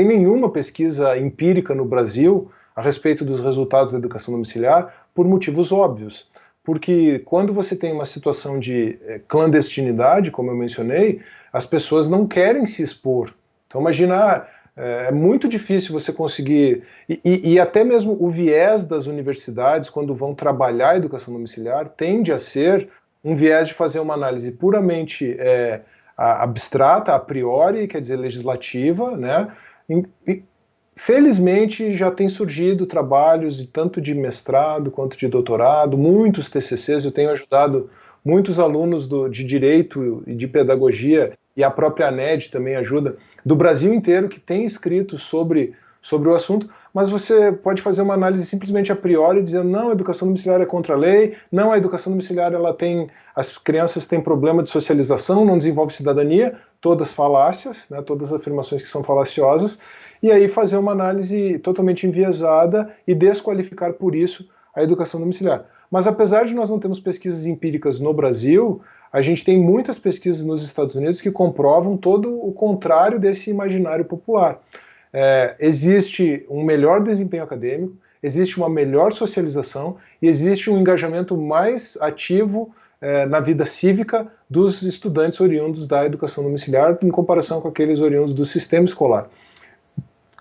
nenhuma pesquisa empírica no Brasil a respeito dos resultados da educação domiciliar por motivos óbvios. Porque quando você tem uma situação de clandestinidade, como eu mencionei, as pessoas não querem se expor. Então imagina, é muito difícil você conseguir, e até mesmo o viés das universidades, quando vão trabalhar a educação domiciliar, tende a ser um viés de fazer uma análise puramente abstrata, a priori, quer dizer, legislativa, né? E, felizmente já tem surgido trabalhos tanto de mestrado quanto de doutorado, muitos TCCs, eu tenho ajudado muitos alunos de Direito e de Pedagogia, e a própria ANED também ajuda, do Brasil inteiro, que tem escrito sobre o assunto, mas você pode fazer uma análise simplesmente a priori, dizendo, não, a educação domiciliar é contra a lei, não, a educação domiciliar, as crianças têm problema de socialização, não desenvolve cidadania, todas falácias, né, todas afirmações que são falaciosas, e aí fazer uma análise totalmente enviesada e desqualificar por isso a educação domiciliar. Mas apesar de nós não termos pesquisas empíricas no Brasil, a gente tem muitas pesquisas nos Estados Unidos que comprovam todo o contrário desse imaginário popular. Existe um melhor desempenho acadêmico, existe uma melhor socialização e existe um engajamento mais ativo na vida cívica dos estudantes oriundos da educação domiciliar em comparação com aqueles oriundos do sistema escolar.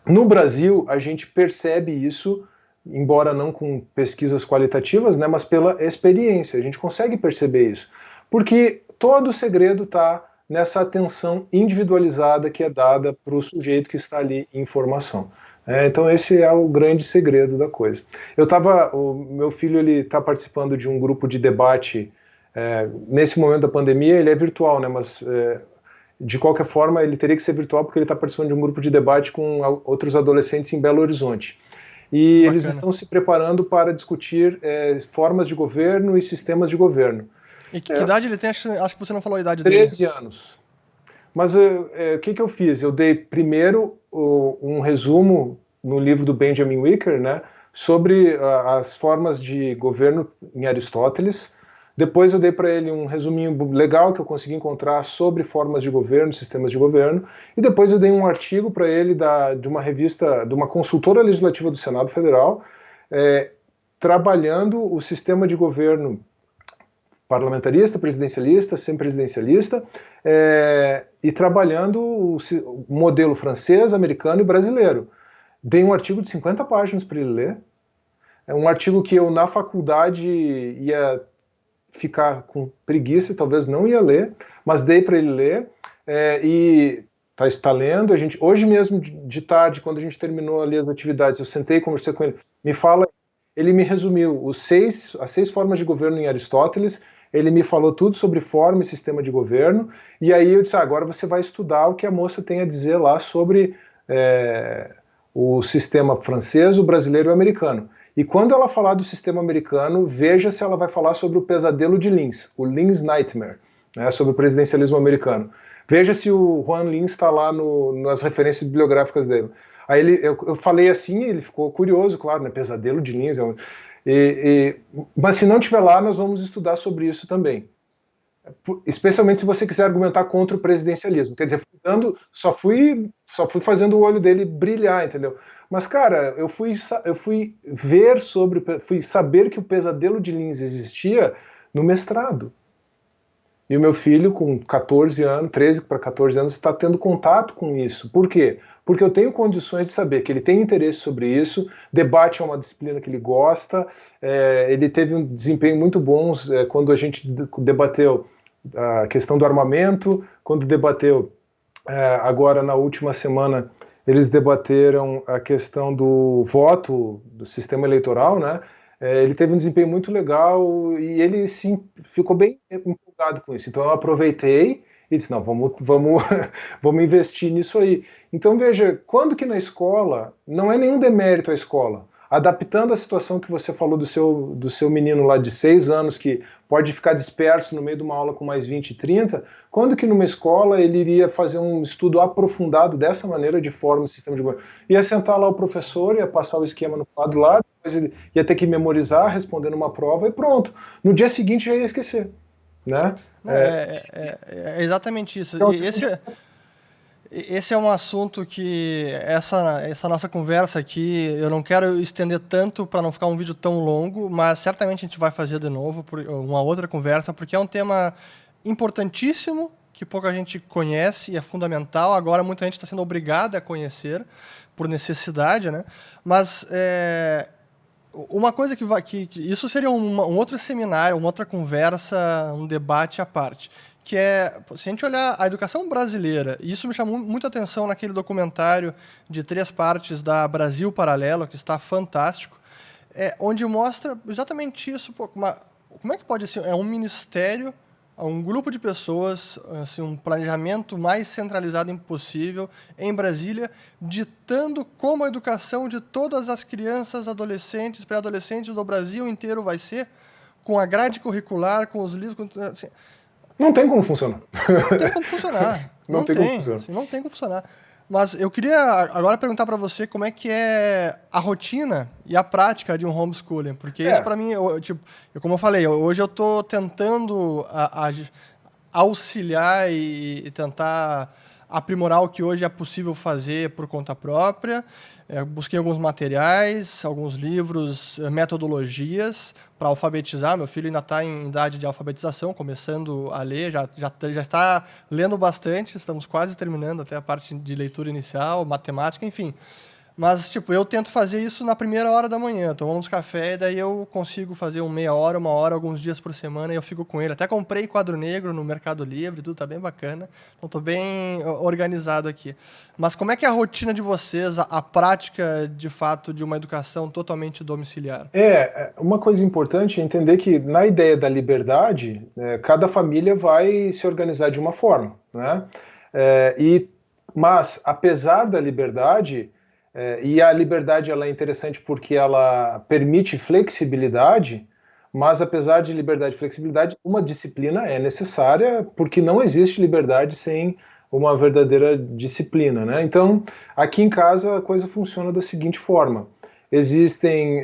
No Brasil, a gente percebe isso, embora não com pesquisas qualitativas, né, mas pela experiência, a gente consegue perceber isso. Porque todo o segredo está nessa atenção individualizada que é dada para o sujeito que está ali em formação. Então esse é o grande segredo da coisa. O meu filho ele está participando de um grupo de debate nesse momento da pandemia, ele é virtual, né, mas de qualquer forma ele teria que ser virtual porque ele está participando de um grupo de debate com outros adolescentes em Belo Horizonte. E Bacana. Eles estão se preparando para discutir formas de governo e sistemas de governo. E que idade ele tem? Acho que você não falou a idade 13 dele. anos. Mas o que eu fiz? Eu dei primeiro um resumo no livro do Benjamin Wicker, né, sobre as formas de governo em Aristóteles. Depois eu dei para ele um resuminho legal que eu consegui encontrar sobre formas de governo, sistemas de governo. E depois eu dei um artigo para ele de uma revista, de uma consultora legislativa do Senado Federal, trabalhando o sistema de governo parlamentarista, presidencialista, semipresidencialista, e trabalhando o modelo francês, americano e brasileiro. Dei um artigo de 50 páginas para ele ler. É um artigo que eu, na faculdade, ia ficar com preguiça, talvez não ia ler, mas dei para ele ler, e está lendo. Hoje mesmo, de tarde, quando a gente terminou ali as atividades, eu sentei e conversei com ele. Ele me resumiu as 6 formas de governo em Aristóteles. Ele me falou tudo sobre forma e sistema de governo, e aí eu disse, agora você vai estudar o que a moça tem a dizer lá sobre o sistema francês, o brasileiro e o americano. E quando ela falar do sistema americano, veja se ela vai falar sobre o pesadelo de Linz, o Linz Nightmare, né, sobre o presidencialismo americano. Veja se o Juan Linz está lá nas referências bibliográficas dele. Aí eu falei assim, ele ficou curioso, claro, né, pesadelo de Linz. Mas se não estiver lá, nós vamos estudar sobre isso também. Especialmente se você quiser argumentar contra o presidencialismo. Quer dizer, só fui fazendo o olho dele brilhar, entendeu? Mas, cara, eu fui saber que o pesadelo de Linz existia no mestrado. E o meu filho, com 14 anos, 13 para 14 anos, está tendo contato com isso. Por quê? Porque eu tenho condições de saber que ele tem interesse sobre isso, debate é uma disciplina que ele gosta, ele teve um desempenho muito bom quando a gente debateu a questão do armamento, quando debateu, agora na última semana, eles debateram a questão do voto, do sistema eleitoral, né? Ele teve um desempenho muito legal e ele sim, ficou bem empolgado com isso. Então eu aproveitei e disse, não, vamos investir nisso aí. Então veja, quando que na escola, não é nenhum demérito à escola, adaptando a situação que você falou do seu menino lá de 6 anos, que pode ficar disperso no meio de uma aula com mais 20, 30, quando que numa escola ele iria fazer um estudo aprofundado dessa maneira, de forma, sistema de governo? Ia sentar lá o professor, ia passar o esquema no quadro lá, depois ele ia ter que memorizar, respondendo uma prova e pronto. No dia seguinte já ia esquecer, né? É exatamente isso. Então, Esse é um assunto que essa nossa conversa aqui, eu não quero estender tanto para não ficar um vídeo tão longo, mas certamente a gente vai fazer de novo uma outra conversa, porque é um tema importantíssimo, que pouca gente conhece e é fundamental. Agora muita gente está sendo obrigada a conhecer por necessidade, né? Mas Uma coisa isso seria um outro seminário, uma outra conversa, um debate à parte, que é, se a gente olhar a educação brasileira, e isso me chamou muita atenção naquele documentário de 3 partes da Brasil Paralelo, que está fantástico, onde mostra exatamente isso. Pô, como é que pode ser? É um ministério, um grupo de pessoas, assim, um planejamento mais centralizado impossível em Brasília, ditando como a educação de todas as crianças, adolescentes, pré-adolescentes do Brasil inteiro vai ser, com a grade curricular, com os livros... Assim, não tem como funcionar. não tem como funcionar. Não tem como funcionar. Assim, não tem como funcionar. Mas eu queria agora perguntar para você como é que é a rotina e a prática de um homeschooling, porque isso para mim, como eu falei, hoje eu estou tentando auxiliar e tentar aprimorar o que hoje é possível fazer por conta própria. Busquei alguns materiais, alguns livros, metodologias para alfabetizar. Meu filho ainda está em idade de alfabetização, começando a ler, já está lendo bastante, estamos quase terminando até a parte de leitura inicial, matemática, enfim. Mas, eu tento fazer isso na primeira hora da manhã, tomamos café, e daí eu consigo fazer meia hora, uma hora, alguns dias por semana, e eu fico com ele. Até comprei quadro negro no Mercado Livre, tudo tá bem bacana. Então, estou bem organizado aqui. Mas como é que é a rotina de vocês, a prática, de fato, de uma educação totalmente domiciliar? Uma coisa importante é entender que, na ideia da liberdade, cada família vai se organizar de uma forma, né? Mas, apesar da liberdade... e a liberdade ela é interessante porque ela permite flexibilidade, mas apesar de liberdade e flexibilidade, uma disciplina é necessária, porque não existe liberdade sem uma verdadeira disciplina, né? Então, aqui em casa a coisa funciona da seguinte forma: existem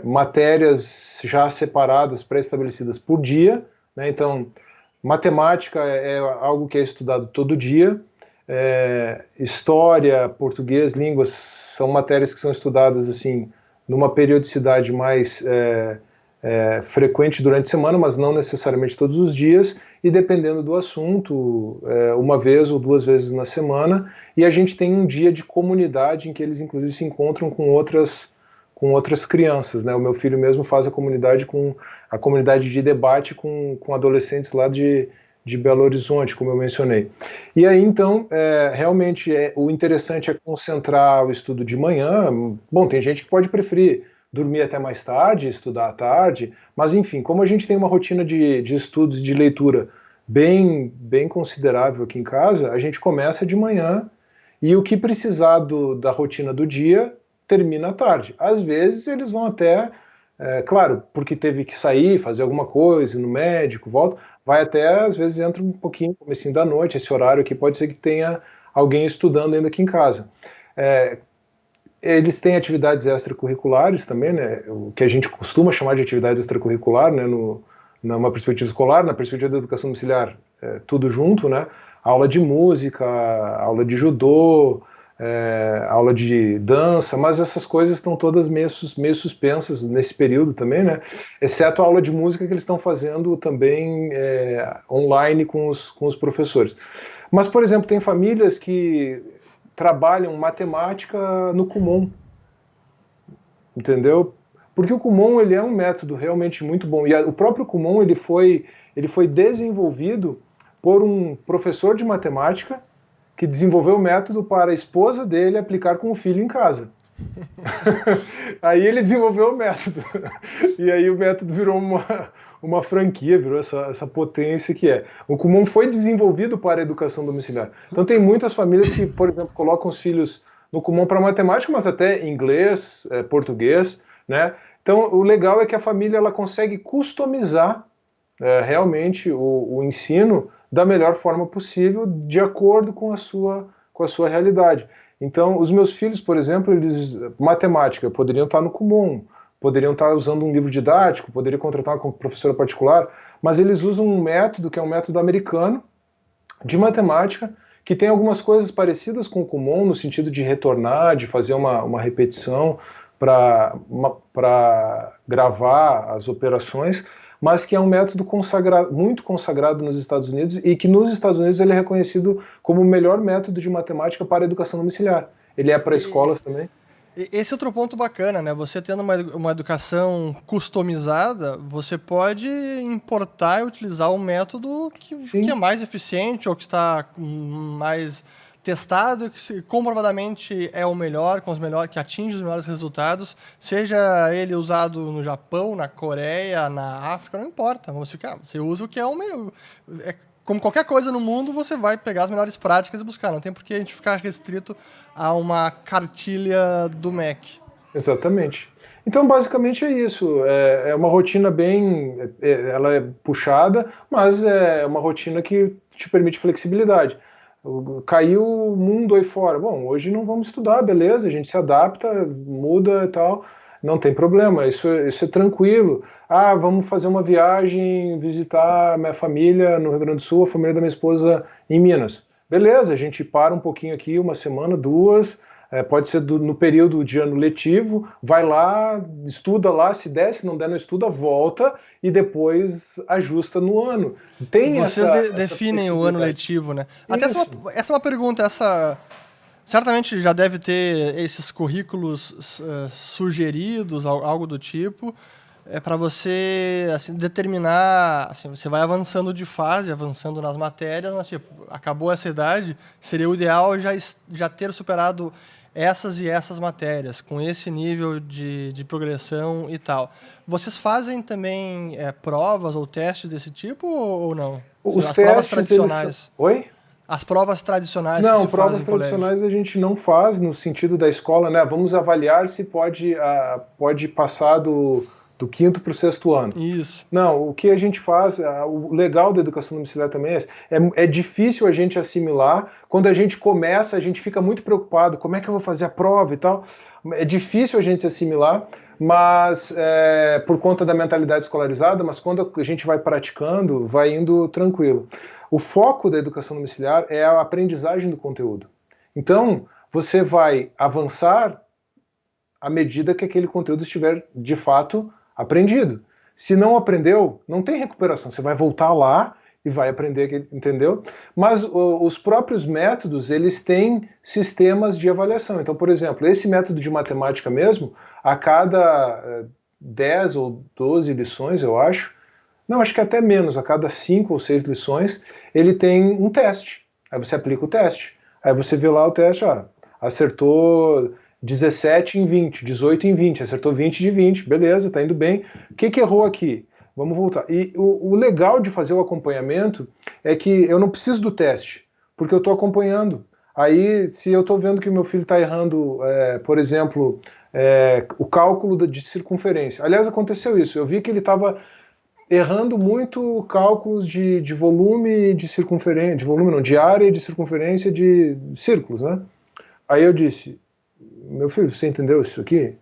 matérias já separadas, pré-estabelecidas por dia, né? Então, matemática é algo que é estudado todo dia. História, português, línguas são matérias que são estudadas assim numa periodicidade mais frequente durante a semana, mas não necessariamente todos os dias, e dependendo do assunto, uma vez ou 2 vezes na semana. E a gente tem um dia de comunidade em que eles inclusive se encontram com outras crianças, né? O meu filho mesmo faz a comunidade de debate com adolescentes lá de Belo Horizonte, como eu mencionei. E aí, então, realmente, o interessante é concentrar o estudo de manhã. Bom, tem gente que pode preferir dormir até mais tarde, estudar à tarde, mas, enfim, como a gente tem uma rotina de estudos e de leitura bem considerável aqui em casa, a gente começa de manhã e o que precisar da rotina do dia termina à tarde. Às vezes, eles vão até... claro, porque teve que sair, fazer alguma coisa, ir no médico, volta, vai até, às vezes, entra um pouquinho, comecinho da noite, esse horário aqui pode ser que tenha alguém estudando ainda aqui em casa. Eles têm atividades extracurriculares também, né, o que a gente costuma chamar de atividades extracurriculares, né, numa perspectiva escolar, na perspectiva da educação domiciliar, tudo junto, né, aula de música, aula de judô, aula de dança, mas essas coisas estão todas meio suspensas nesse período também, né? Exceto a aula de música que eles estão fazendo também online com os professores. Mas, por exemplo, tem famílias que trabalham matemática no Kumon, entendeu? Porque o Kumon ele é um método realmente muito bom, e o próprio Kumon ele foi desenvolvido por um professor de matemática que desenvolveu o método para a esposa dele aplicar com o filho em casa. Aí ele desenvolveu o método. E aí o método virou uma franquia, virou essa potência que é. O Kumon foi desenvolvido para a educação domiciliar. Então tem muitas famílias que, por exemplo, colocam os filhos no Kumon para matemática, mas até inglês, português, né? Então o legal é que a família ela consegue customizar realmente o ensino da melhor forma possível, de acordo com a sua realidade. Então, os meus filhos, por exemplo, matemática, poderiam estar no Kumon, poderiam estar usando um livro didático, poderiam contratar uma professora particular, mas eles usam um método que é um método americano de matemática, que tem algumas coisas parecidas com o Kumon, no sentido de retornar, de fazer uma repetição para gravar as operações, mas que é um método muito consagrado nos Estados Unidos e que nos Estados Unidos ele é reconhecido como o melhor método de matemática para a educação domiciliar. Ele é para escolas também. Esse é outro ponto bacana, né? Você tendo uma educação customizada, você pode importar e utilizar um método que é Sim, mais eficiente ou que está mais testado, que comprovadamente é o melhor, que atinge os melhores resultados, seja ele usado no Japão, na Coreia, na África, não importa. Você usa o que é o melhor. Como qualquer coisa no mundo, você vai pegar as melhores práticas e buscar. Não tem por que a gente ficar restrito a uma cartilha do MEC. exatamente. Então, basicamente é isso. É uma rotina bem, ela é puxada, mas é uma rotina que te permite flexibilidade. Caiu o mundo aí fora. Bom, hoje não vamos estudar, beleza, a gente se adapta, muda e tal, não tem problema, isso é tranquilo. Ah, vamos fazer uma viagem, visitar minha família no Rio Grande do Sul, a família da minha esposa em Minas. Beleza, a gente para um pouquinho aqui, uma semana, duas, pode ser no período de ano letivo, vai lá, estuda lá, se der, se não der, não estuda, volta e depois ajusta no ano. Tem Vocês essa definem o ano flexibilidade. letivo, né? Até Isso. essa é uma pergunta, certamente já deve ter esses currículos sugeridos, algo do tipo, para você assim, determinar, assim, você vai avançando de fase, avançando nas matérias, mas tipo, acabou essa idade, seria o ideal já ter superado essas e essas matérias, com esse nível de progressão e tal. Vocês fazem também provas ou testes desse tipo ou não? Os As provas testes, eles são. tradicionais. Oi? As provas tradicionais que Não, se provas fazem em colégio. tradicionais a gente não faz no sentido da escola, né? Vamos avaliar se pode passar do quinto para o sexto ano. Isso. Não, o que a gente faz, o legal da educação domiciliar também é difícil a gente assimilar. Quando a gente começa, a gente fica muito preocupado, como é que eu vou fazer a prova e tal. É difícil a gente assimilar, mas por conta da mentalidade escolarizada, mas quando a gente vai praticando, vai indo tranquilo. O foco da educação domiciliar é a aprendizagem do conteúdo. Então, você vai avançar à medida que aquele conteúdo estiver de fato aprendido. Se não aprendeu, não tem recuperação. Você vai voltar lá e vai aprender, entendeu? Mas os próprios métodos, eles têm sistemas de avaliação. Então, por exemplo, esse método de matemática mesmo, a cada 10 ou 12 lições, eu acho, não, acho que até menos, a cada 5 ou 6 lições, ele tem um teste. Aí você aplica o teste. Aí você vê lá o teste, acertou 17 em 20, 18 em 20, acertou 20 de 20, beleza, tá indo bem. O que errou aqui? Vamos voltar. E o legal de fazer o acompanhamento é que eu não preciso do teste, porque eu estou acompanhando. Aí, se eu estou vendo que o meu filho está errando, por exemplo, o cálculo de circunferência. Aliás, aconteceu isso. Eu vi que ele estava errando muito cálculos de volume de circunferência, de volume não, de área e de circunferência de círculos, né? Aí eu disse, meu filho, você entendeu isso aqui?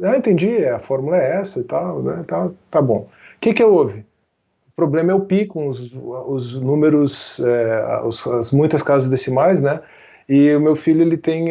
Ah, entendi, a fórmula é essa e tal, né? Tá bom. O que houve? O problema é o pi com os números, as muitas casas decimais, né? E o meu filho, ele tem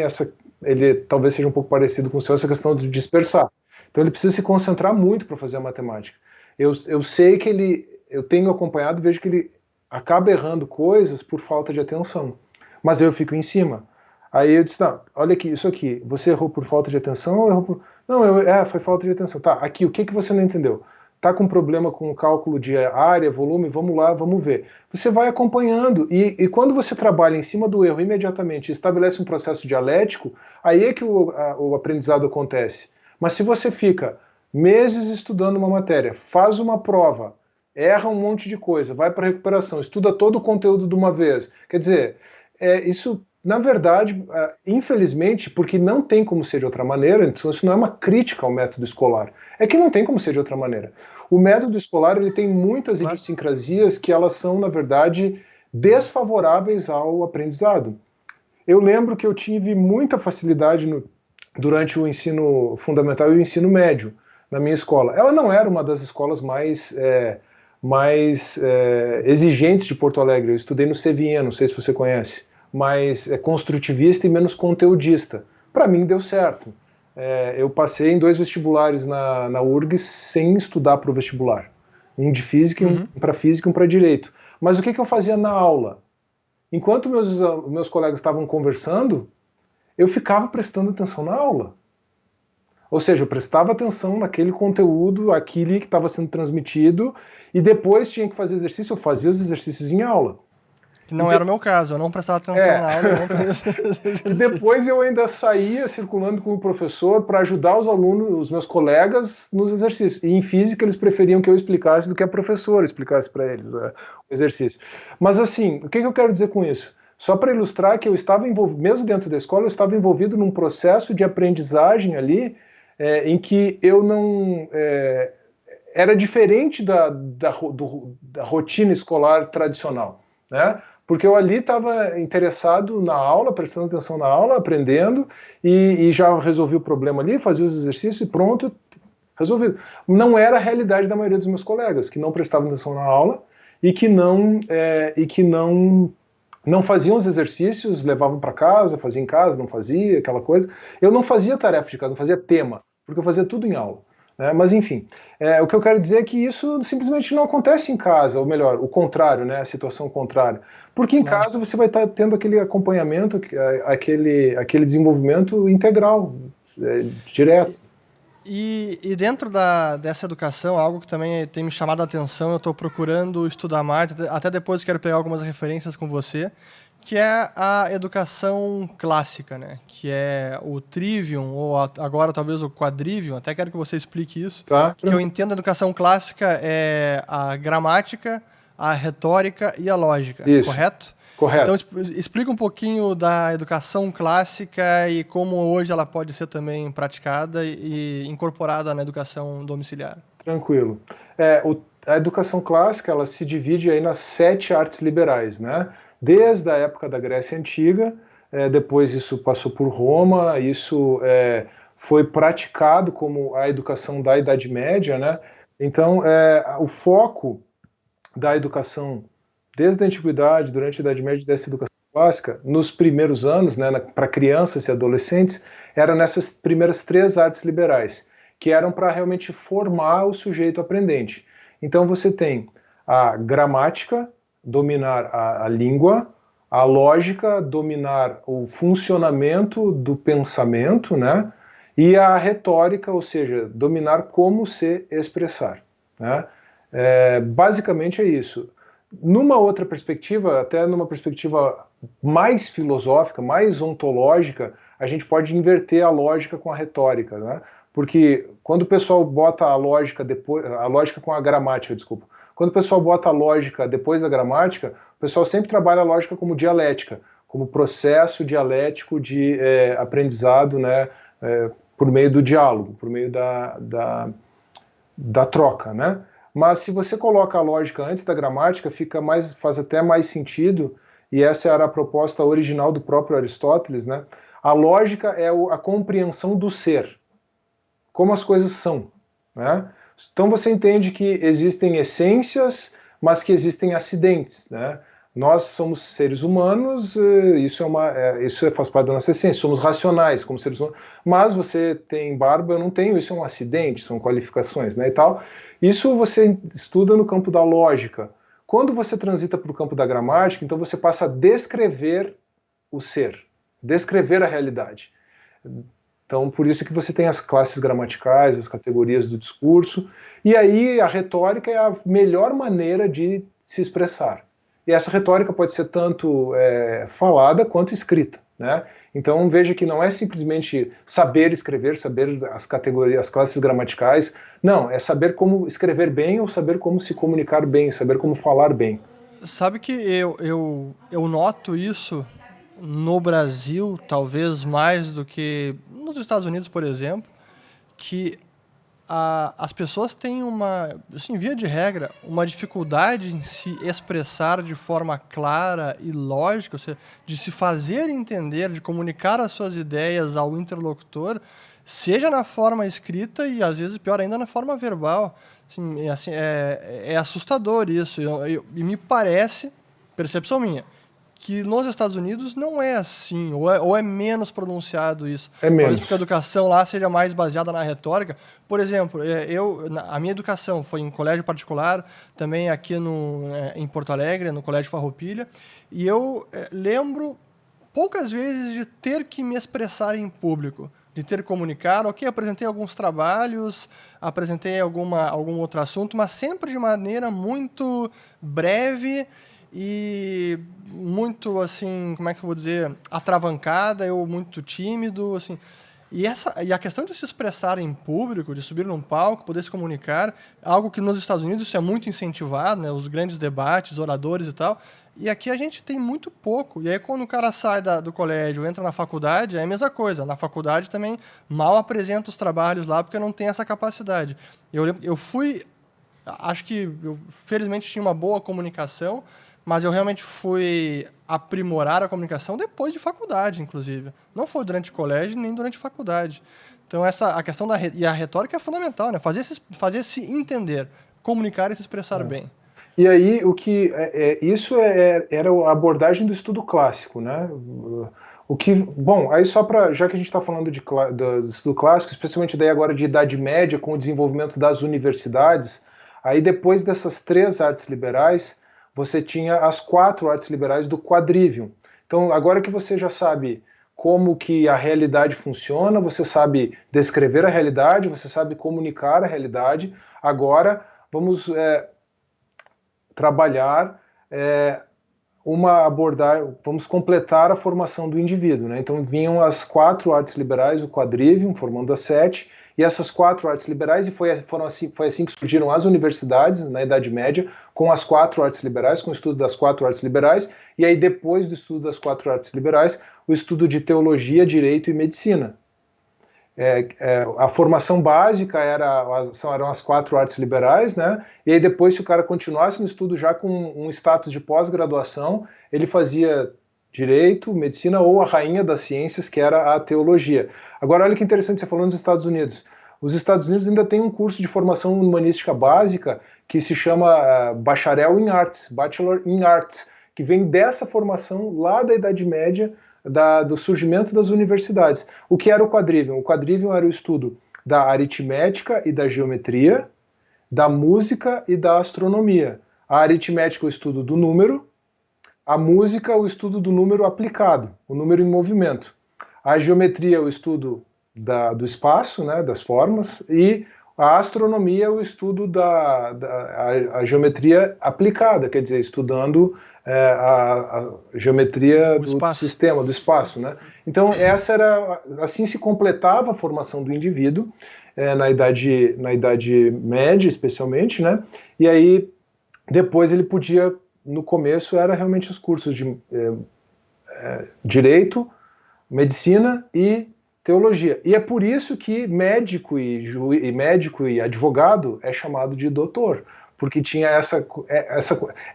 ele talvez seja um pouco parecido com o seu, essa questão de dispersar. Então ele precisa se concentrar muito para fazer a matemática. Eu sei que eu tenho acompanhado, vejo que ele acaba errando coisas por falta de atenção. Mas eu fico em cima. Aí eu disse, não, olha aqui, isso aqui, você errou por falta de atenção ou errou por... Não, foi falta de atenção. Tá, aqui, o que você não entendeu? Tá com problema com o cálculo de área, volume, vamos lá, vamos ver. Você vai acompanhando e quando você trabalha em cima do erro imediatamente e estabelece um processo dialético, aí é que o aprendizado acontece. Mas se você fica meses estudando uma matéria, faz uma prova, erra um monte de coisa, vai para recuperação, estuda todo o conteúdo de uma vez, quer dizer, isso... Na verdade, infelizmente, porque não tem como ser de outra maneira, então isso não é uma crítica ao método escolar, é que não tem como ser de outra maneira. O método escolar ele tem muitas idiosincrasias que elas são, na verdade, desfavoráveis ao aprendizado. Eu lembro que eu tive muita facilidade durante o ensino fundamental e o ensino médio na minha escola. Ela não era uma das escolas mais exigentes de Porto Alegre. Eu estudei no Sevinha, não sei se você conhece, mais construtivista e menos conteudista. Para mim deu certo. Eu passei em 2 vestibulares na URGS sem estudar para o vestibular. Um de física, um para física e um para direito. Mas o que eu fazia na aula? Enquanto meus colegas estavam conversando, eu ficava prestando atenção na aula. Ou seja, eu prestava atenção naquele conteúdo, aquele que estava sendo transmitido, e depois tinha que fazer exercício, eu fazia os exercícios em aula. Que não era o meu caso, eu não prestava atenção na aula, eu não fazia E depois eu ainda saía circulando com o professor para ajudar os alunos, os meus colegas, nos exercícios. E em física eles preferiam que eu explicasse do que a professora explicasse para eles o exercício. Mas assim, o que eu quero dizer com isso? Só para ilustrar que eu estava envolvido, mesmo dentro da escola, eu estava envolvido num processo de aprendizagem ali, em que eu não... era diferente da rotina escolar tradicional, né? Porque eu ali estava interessado na aula, prestando atenção na aula, aprendendo, e já resolvi o problema ali, fazia os exercícios e pronto, resolvido. Não era a realidade da maioria dos meus colegas, que não prestavam atenção na aula e que não faziam os exercícios, levavam para casa, fazia em casa, não fazia, aquela coisa. Eu não fazia tarefa de casa, não fazia tema, porque eu fazia tudo em aula. Né? Mas enfim, o que eu quero dizer é que isso simplesmente não acontece em casa, ou melhor, o contrário, né? A situação contrária. Porque em casa você vai estar tendo aquele acompanhamento, aquele desenvolvimento integral, direto. E dentro dessa educação, algo que também tem me chamado a atenção, eu estou procurando estudar mais, até depois quero pegar algumas referências com você, que é a educação clássica, né? Que é o trivium, ou agora talvez o quadrivium, até quero que você explique isso. Tá? Que eu entendo a educação clássica é a gramática, a retórica e a lógica, Isso. correto? Correto. Então, explica um pouquinho da educação clássica e como hoje ela pode ser também praticada e incorporada na educação domiciliar. Tranquilo. A educação clássica ela se divide aí nas 7 artes liberais, né? Desde a época da Grécia Antiga, depois isso passou por Roma, isso foi praticado como a educação da Idade Média, né? Então, o foco da educação desde a antiguidade, durante a Idade Média, dessa educação clássica, nos primeiros anos, né, para crianças e adolescentes, era nessas primeiras 3 artes liberais, que eram para realmente formar o sujeito aprendente. Então você tem a gramática, dominar a língua, a lógica, dominar o funcionamento do pensamento, né, e a retórica, ou seja, dominar como se expressar. Né? Basicamente é isso. Numa outra perspectiva, até numa perspectiva mais filosófica, mais ontológica, a gente pode inverter a lógica com a retórica, né? Porque quando o pessoal bota a lógica depois, a lógica com a gramática, desculpa. Quando o pessoal bota a lógica depois da gramática, o pessoal sempre trabalha a lógica como dialética, como processo dialético de aprendizado, né? Por meio do diálogo, por meio da troca, né? Mas se você coloca a lógica antes da gramática, faz até mais sentido, e essa era a proposta original do próprio Aristóteles, né? A lógica é a compreensão do ser, como as coisas são. Né? Então você entende que existem essências, mas que existem acidentes. Né? Nós somos seres humanos, isso faz parte da nossa essência, somos racionais como seres humanos, mas você tem barba, eu não tenho, isso é um acidente, são qualificações, né, e tal. Isso você estuda no campo da lógica. Quando você transita para o campo da gramática, então você passa a descrever o ser, descrever a realidade. Então, por isso que você tem as classes gramaticais, as categorias do discurso, e aí a retórica é a melhor maneira de se expressar. E essa retórica pode ser tanto falada quanto escrita. Né? Então veja que não é simplesmente saber escrever, saber as categorias, as classes gramaticais. Não, é saber como escrever bem ou saber como se comunicar bem, saber como falar bem. Sabe que eu noto isso no Brasil, talvez mais do que nos Estados Unidos, por exemplo, que as pessoas têm assim, via de regra, uma dificuldade em se expressar de forma clara e lógica, ou seja, de se fazer entender, de comunicar as suas ideias ao interlocutor, seja na forma escrita e, às vezes, pior ainda, na forma verbal. Assim, é assustador isso. E me parece, percepção minha, que nos Estados Unidos não é assim, ou é menos pronunciado isso. É menos. Talvez porque a educação lá seja mais baseada na retórica. Por exemplo, a minha educação foi em colégio particular, também aqui em Porto Alegre, no Colégio Farroupilha, e eu lembro poucas vezes de ter que me expressar em público. de ter que comunicar. Ok, apresentei alguns trabalhos, apresentei algum outro assunto, mas sempre de maneira muito breve e muito, assim, como é que eu vou dizer, atravancada, eu muito tímido, assim. E a questão de se expressar em público, de subir num palco, poder se comunicar, algo que nos Estados Unidos isso é muito incentivado, né? Os grandes debates, oradores e tal. E aqui a gente tem muito pouco. E aí quando o cara sai do colégio, entra na faculdade, é a mesma coisa. Na faculdade também mal apresenta os trabalhos lá porque não tem essa capacidade. Eu fui, acho que eu felizmente tinha uma boa comunicação, mas eu realmente fui aprimorar a comunicação depois de faculdade, inclusive. Não foi durante o colégio, nem durante a faculdade. Então, a questão e a retórica é fundamental, né? Fazer se entender, comunicar e se expressar bem. E aí, isso era a abordagem do estudo clássico, né? Bom, aí já que a gente está falando do estudo clássico, especialmente daí agora de Idade Média, com o desenvolvimento das universidades, aí depois dessas 3 artes liberais, você tinha as 4 artes liberais do quadrivium. Então, agora que você já sabe como que a realidade funciona, você sabe descrever a realidade, você sabe comunicar a realidade, agora vamos trabalhar vamos completar a formação do indivíduo, né? Então vinham as 4 artes liberais, o quadrivium, formando as 7, e essas 4 artes liberais, e foi assim que surgiram as universidades na Idade Média, com as 4 artes liberais, com o estudo das 4 artes liberais, e aí depois do estudo das 4 artes liberais, o estudo de teologia, direito e medicina. A formação básica eram as 4 artes liberais, né? E aí depois, se o cara continuasse no estudo já com um status de pós-graduação, ele fazia direito, medicina ou a rainha das ciências, que era a teologia. Agora, olha que interessante, você falou nos Estados Unidos. Os Estados Unidos ainda tem um curso de formação humanística básica que se chama Bacharel in Arts, Bachelor in Arts, que vem dessa formação lá da Idade Média, do surgimento das universidades. O que era o quadrivium? O quadrivium era o estudo da aritmética e da geometria, da música e da astronomia. A aritmética, o estudo do número, a música, o estudo do número aplicado, o número em movimento. A geometria, o estudo do espaço, né, das formas, e a astronomia, o estudo a geometria aplicada, quer dizer, estudando a geometria do sistema, do espaço, né? Então assim se completava a formação do indivíduo na idade média, especialmente, né? E aí depois ele podia, no começo era realmente os cursos de direito, medicina e teologia. E é por isso que médico e advogado é chamado de doutor, porque tinha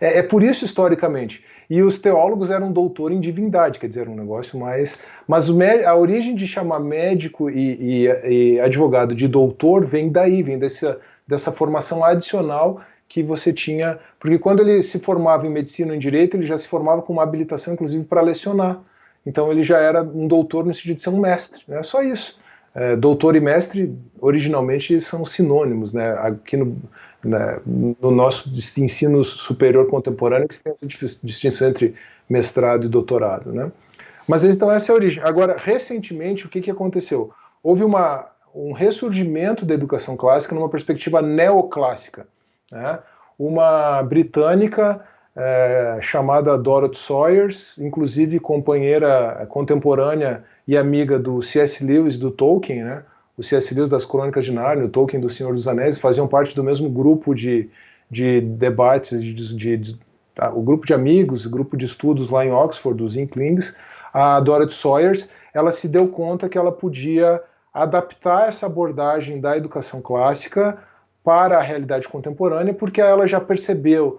é por isso historicamente. E os teólogos eram doutor em divindade, quer dizer, era um negócio mais... Mas a origem de chamar médico e advogado de doutor vem daí, vem dessa formação adicional que você tinha... Porque quando ele se formava em medicina ou em direito, ele já se formava com uma habilitação, inclusive, para lecionar. Então ele já era um doutor no sentido de ser um mestre, né? Só isso. Doutor e mestre, originalmente, são sinônimos, né? Aqui no nosso ensino superior contemporâneo, que se tem essa distinção entre mestrado e doutorado, né? Mas então essa é a origem. Agora, recentemente, o que aconteceu? Houve um ressurgimento da educação clássica numa perspectiva neoclássica, né? Uma britânica chamada Dorothy Sayers, inclusive companheira contemporânea e amiga do C.S. Lewis, do Tolkien, né? O C.S. Lewis das Crônicas de Nárnia, o Tolkien do Senhor dos Anéis, faziam parte do mesmo grupo de debates, o grupo de amigos, o grupo de estudos lá em Oxford, os Inklings. A Dorothy Sayers, ela se deu conta que ela podia adaptar essa abordagem da educação clássica para a realidade contemporânea, porque ela já percebia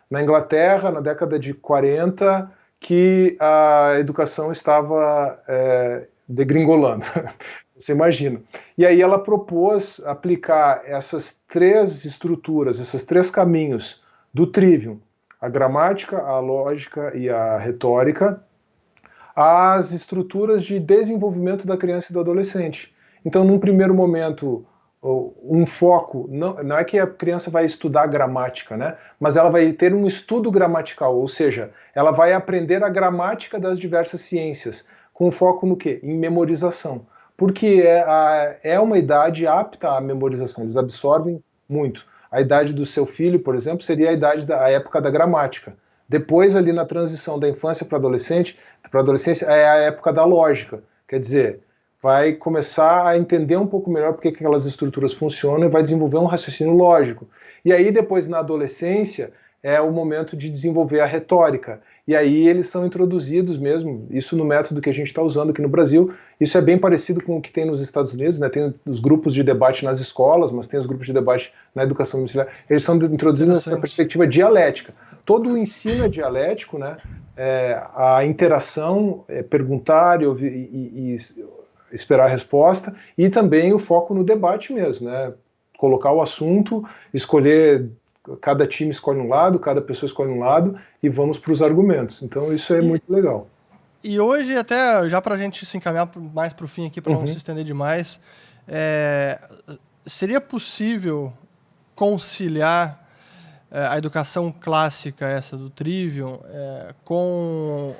na Inglaterra, na década de 40, que a educação estava degringolando. Você imagina. E aí ela propôs aplicar essas 3 estruturas, esses 3 caminhos do trivium, a gramática, a lógica e a retórica, às estruturas de desenvolvimento da criança e do adolescente. Então, num primeiro momento, um foco, não é que a criança vai estudar gramática, né? Mas ela vai ter um estudo gramatical, ou seja, ela vai aprender a gramática das diversas ciências, com foco no quê? Em memorização. porque é uma idade apta à memorização, eles absorvem muito. A idade do seu filho, por exemplo, seria a época da gramática. Depois, ali na transição da infância para adolescência, é a época da lógica. Quer dizer, vai começar a entender um pouco melhor porque que aquelas estruturas funcionam e vai desenvolver um raciocínio lógico. E aí, depois, na adolescência, é o momento de desenvolver a retórica. E aí eles são introduzidos mesmo, isso no método que a gente está usando aqui no Brasil. Isso é bem parecido com o que tem nos Estados Unidos, né? Tem os grupos de debate nas escolas, mas tem os grupos de debate na educação domiciliar. Eles são introduzidos nessa perspectiva dialética. Todo o ensino é dialético, né? A interação, perguntar e esperar a resposta, e também o foco no debate mesmo, né? Colocar o assunto, escolher, cada time escolhe um lado, cada pessoa escolhe um lado, e vamos para os argumentos. Então isso é muito legal. E hoje, até já para a gente se encaminhar mais para o fim aqui, para não se estender demais, seria possível conciliar a educação clássica, essa do Trivium, com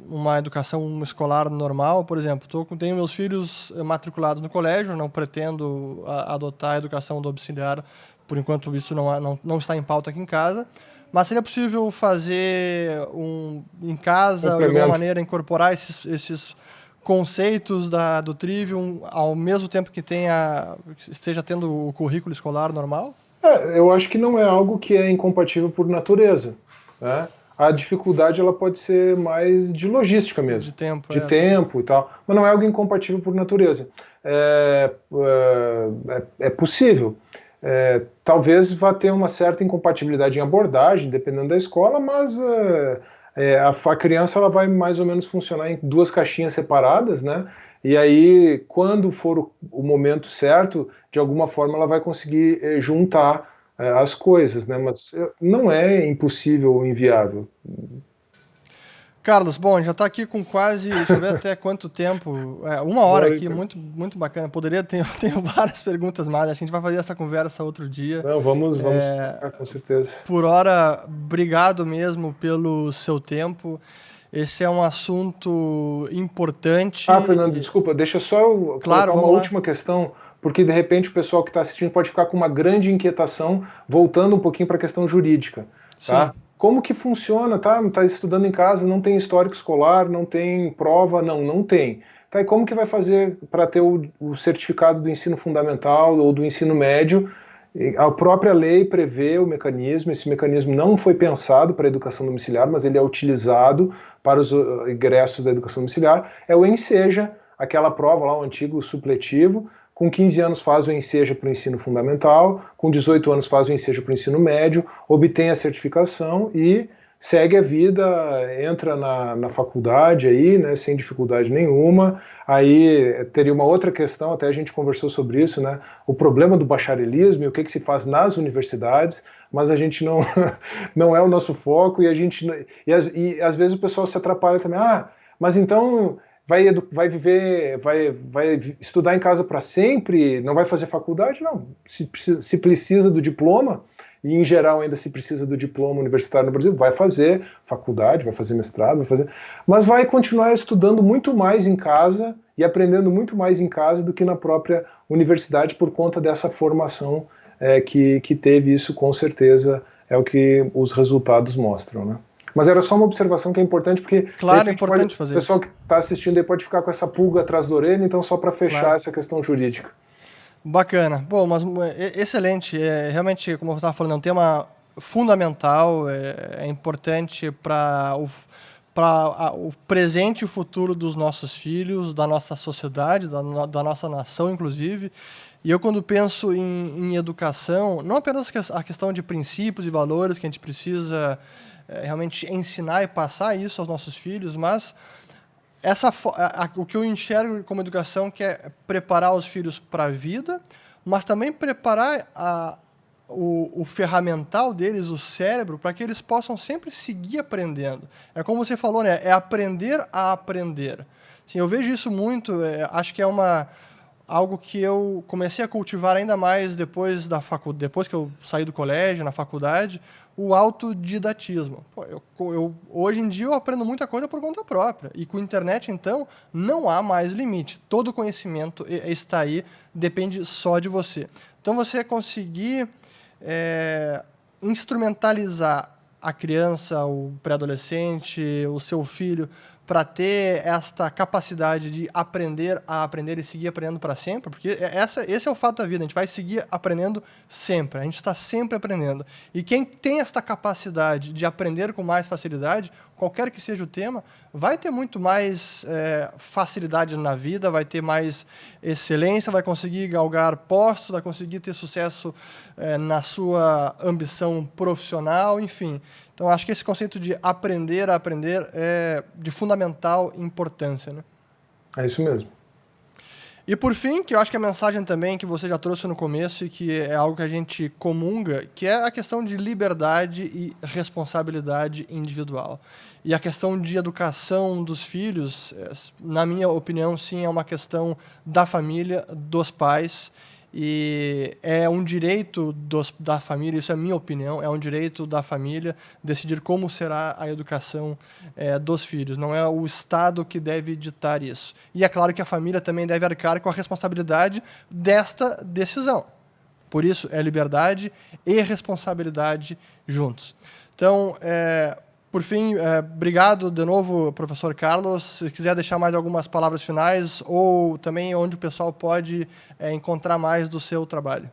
uma educação escolar normal? Por exemplo, tenho meus filhos matriculados no colégio, não pretendo adotar a educação domiciliar, por enquanto isso não está em pauta aqui em casa, mas seria possível fazer em casa, de alguma maneira, incorporar esses conceitos do Trivium ao mesmo tempo que esteja tendo o currículo escolar normal? Eu acho que não é algo que é incompatível por natureza, né? A dificuldade ela pode ser mais de logística mesmo, de tempo e tal, mas não é algo incompatível por natureza. É possível. Talvez vá ter uma certa incompatibilidade em abordagem, dependendo da escola, mas a criança ela vai mais ou menos funcionar em duas caixinhas separadas, né? E aí, quando for o momento certo, de alguma forma ela vai conseguir juntar as coisas, né? Mas não é impossível ou inviável. Carlos, bom, já está aqui com quase, deixa eu ver até quanto tempo, 1 hora aqui, muito, muito bacana. Tenho várias perguntas mais, a gente vai fazer essa conversa outro dia. Não, vamos com certeza. Por hora, obrigado mesmo pelo seu tempo. Esse é um assunto importante. Fernando, desculpa, deixa eu só colocar uma última questão, porque de repente o pessoal que está assistindo pode ficar com uma grande inquietação, voltando um pouquinho para a questão jurídica. Tá? Sim. Como que funciona? Tá estudando em casa, não tem histórico escolar, não tem prova? Não tem. Tá, e como que vai fazer para ter o certificado do ensino fundamental ou do ensino médio? A própria lei prevê o mecanismo, esse mecanismo não foi pensado para a educação domiciliar, mas ele é utilizado para os ingressos da educação domiciliar, é o ENSEJA, aquela prova lá, o antigo supletivo, com 15 anos faz o ENSEJA para o ensino fundamental, com 18 anos faz o ENSEJA para o ensino médio, obtém a certificação e segue a vida, entra na faculdade aí, né, sem dificuldade nenhuma. Aí teria uma outra questão, até a gente conversou sobre isso, né, o problema do bacharelismo e o que se faz nas universidades, mas a gente não é o nosso foco, e às vezes o pessoal se atrapalha também. Mas então vai estudar em casa para sempre, não vai fazer faculdade? Não, se precisa do diploma, e em geral ainda se precisa do diploma universitário no Brasil, vai fazer faculdade, vai fazer mestrado, mas vai continuar estudando muito mais em casa e aprendendo muito mais em casa do que na própria universidade, por conta dessa formação que teve. Isso com certeza é o que os resultados mostram, né? Mas era só uma observação que é importante, porque claro, é importante fazer o pessoal que está assistindo aí pode ficar com essa pulga atrás da orelha, então só para fechar essa questão jurídica. Bacana. Bom, mas excelente. Realmente, como eu estava falando, é um tema fundamental, é importante para o presente e o futuro dos nossos filhos, da nossa sociedade, da nossa nação, inclusive. E eu, quando penso em educação, não apenas a questão de princípios e valores que a gente precisa realmente ensinar e passar isso aos nossos filhos, mas o que eu enxergo como educação, que é preparar os filhos para a vida, mas também preparar o ferramental deles, o cérebro, para que eles possam sempre seguir aprendendo. É como você falou, né? É aprender a aprender. Assim, eu vejo isso muito, acho que é algo que eu comecei a cultivar ainda mais depois depois que eu saí do colégio, na faculdade, o autodidatismo. Pô, hoje em dia eu aprendo muita coisa por conta própria. E com a internet, então, não há mais limite. Todo o conhecimento está aí, depende só de você. Então, você conseguir instrumentalizar a criança, o pré-adolescente, o seu filho, para ter esta capacidade de aprender a aprender e seguir aprendendo para sempre, porque esse é o fato da vida, a gente vai seguir aprendendo sempre, a gente está sempre aprendendo. E quem tem esta capacidade de aprender com mais facilidade, qualquer que seja o tema, vai ter muito mais facilidade na vida, vai ter mais excelência, vai conseguir galgar postos, vai conseguir ter sucesso na sua ambição profissional, enfim. Então, acho que esse conceito de aprender a aprender é de fundamental importância, né? É isso mesmo. E, por fim, que eu acho que a mensagem também que você já trouxe no começo e que é algo que a gente comunga, que é a questão de liberdade e responsabilidade individual. E a questão de educação dos filhos, na minha opinião, sim, é uma questão da família, dos pais, e é um direito da família, isso é a minha opinião, é um direito da família decidir como será a educação dos filhos. Não é o Estado que deve ditar isso. E é claro que a família também deve arcar com a responsabilidade desta decisão. Por isso, é liberdade e responsabilidade juntos. Então, por fim, obrigado de novo, professor Carlos. Se quiser deixar mais algumas palavras finais ou também onde o pessoal pode encontrar mais do seu trabalho.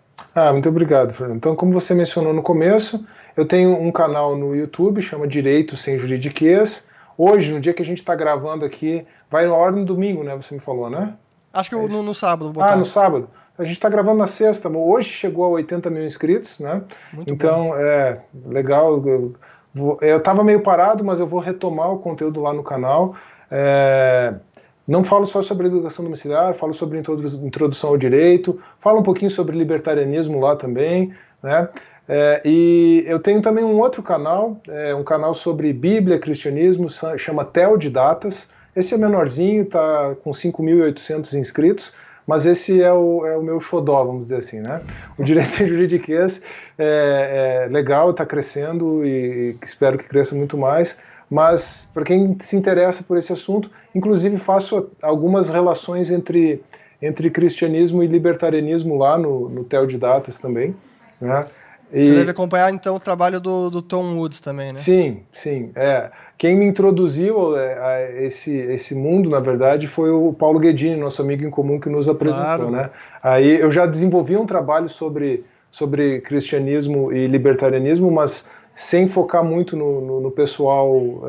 Muito obrigado, Fernando. Então, como você mencionou no começo, eu tenho um canal no YouTube, chama Direito Sem Juridiquês. Hoje, no dia que a gente está gravando aqui, vai na hora no domingo, né? Você me falou, né? Acho que no sábado. Vou botar. No sábado. A gente está gravando na sexta. Hoje chegou a 80 mil inscritos, né? Muito então, bom. Legal. Eu estava meio parado, mas eu vou retomar o conteúdo lá no canal. Não falo só sobre educação domiciliar, falo sobre introdução ao direito, falo um pouquinho sobre libertarianismo lá também, né? E eu tenho também um outro canal, um canal sobre Bíblia, cristianismo, chama Teodidatas. Esse é menorzinho, está com 5.800 inscritos, mas esse é o meu xodó, vamos dizer assim, né? O Direito Sem Juridiquês é legal, está crescendo e espero que cresça muito mais, mas para quem se interessa por esse assunto, inclusive faço algumas relações entre cristianismo e libertarianismo lá no Teodidatas também, né? Você deve acompanhar, então, o trabalho do Tom Woods também, né? Sim. Quem me introduziu a esse mundo, na verdade, foi o Paulo Guedini, nosso amigo em comum, que nos apresentou, claro, né? Aí eu já desenvolvi um trabalho sobre cristianismo e libertarianismo, mas sem focar muito no pessoal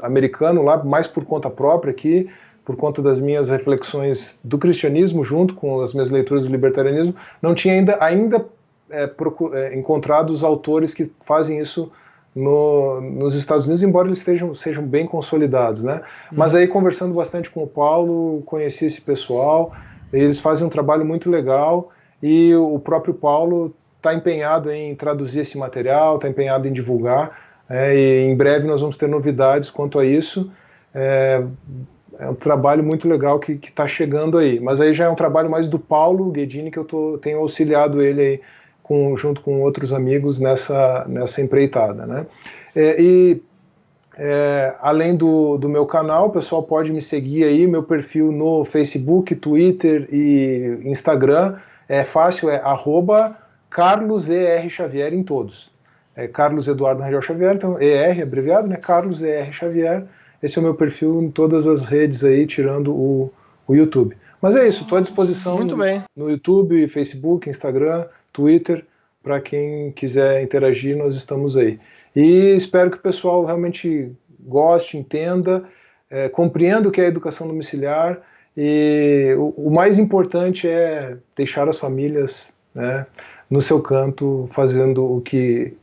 americano lá, mais por conta própria aqui, por conta das minhas reflexões do cristianismo junto com as minhas leituras do libertarianismo. Não tinha ainda encontrado os autores que fazem isso nos Estados Unidos, embora eles sejam bem consolidados, né? Mas aí, conversando bastante com o Paulo, conheci esse pessoal, eles fazem um trabalho muito legal e o próprio Paulo está empenhado em traduzir esse material, está empenhado em divulgar, e em breve nós vamos ter novidades quanto a isso. É um trabalho muito legal que está chegando aí, mas aí já é um trabalho mais do Paulo Guedini, que eu tenho auxiliado ele aí, junto com outros amigos nessa empreitada, né? Além do meu canal, o pessoal pode me seguir aí, meu perfil no Facebook, Twitter e Instagram, é fácil, é @CarlosERXavier em todos. Carlos Eduardo Rangel Xavier, então ER abreviado, né? Carlos ER Xavier, esse é o meu perfil em todas as redes aí, tirando o YouTube. Mas é isso, estou à disposição no YouTube, Facebook, Instagram, Twitter, para quem quiser interagir, nós estamos aí. E espero que o pessoal realmente goste, entenda, compreenda o que é a educação domiciliar, e o mais importante é deixar as famílias, né, no seu canto, fazendo o que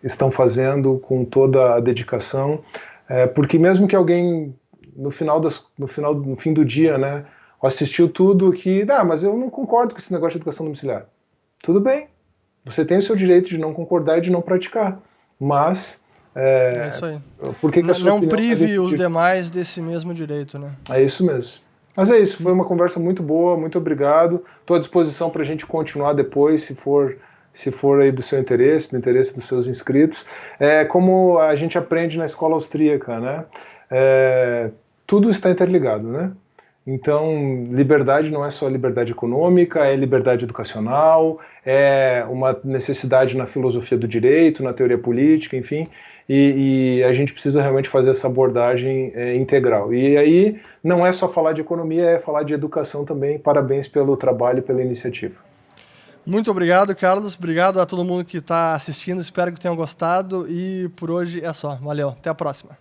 estão fazendo com toda a dedicação, porque mesmo que alguém, no fim do dia, né, assistiu tudo que, mas eu não concordo com esse negócio de educação domiciliar. Tudo bem, você tem o seu direito de não concordar e de não praticar, mas isso aí. Por que a sua não prive os demais desse mesmo direito, né? É isso mesmo. Mas é isso, foi uma conversa muito boa, muito obrigado. Estou à disposição para a gente continuar depois, se for aí do seu interesse, do interesse dos seus inscritos. Como a gente aprende na escola austríaca, né? Tudo está interligado, né? Então, liberdade não é só liberdade econômica, é liberdade educacional, é uma necessidade na filosofia do direito, na teoria política, enfim, e a gente precisa realmente fazer essa abordagem integral. E aí, não é só falar de economia, é falar de educação também. Parabéns pelo trabalho e pela iniciativa. Muito obrigado, Carlos. Obrigado a todo mundo que está assistindo. Espero que tenham gostado. E por hoje é só. Valeu. Até a próxima.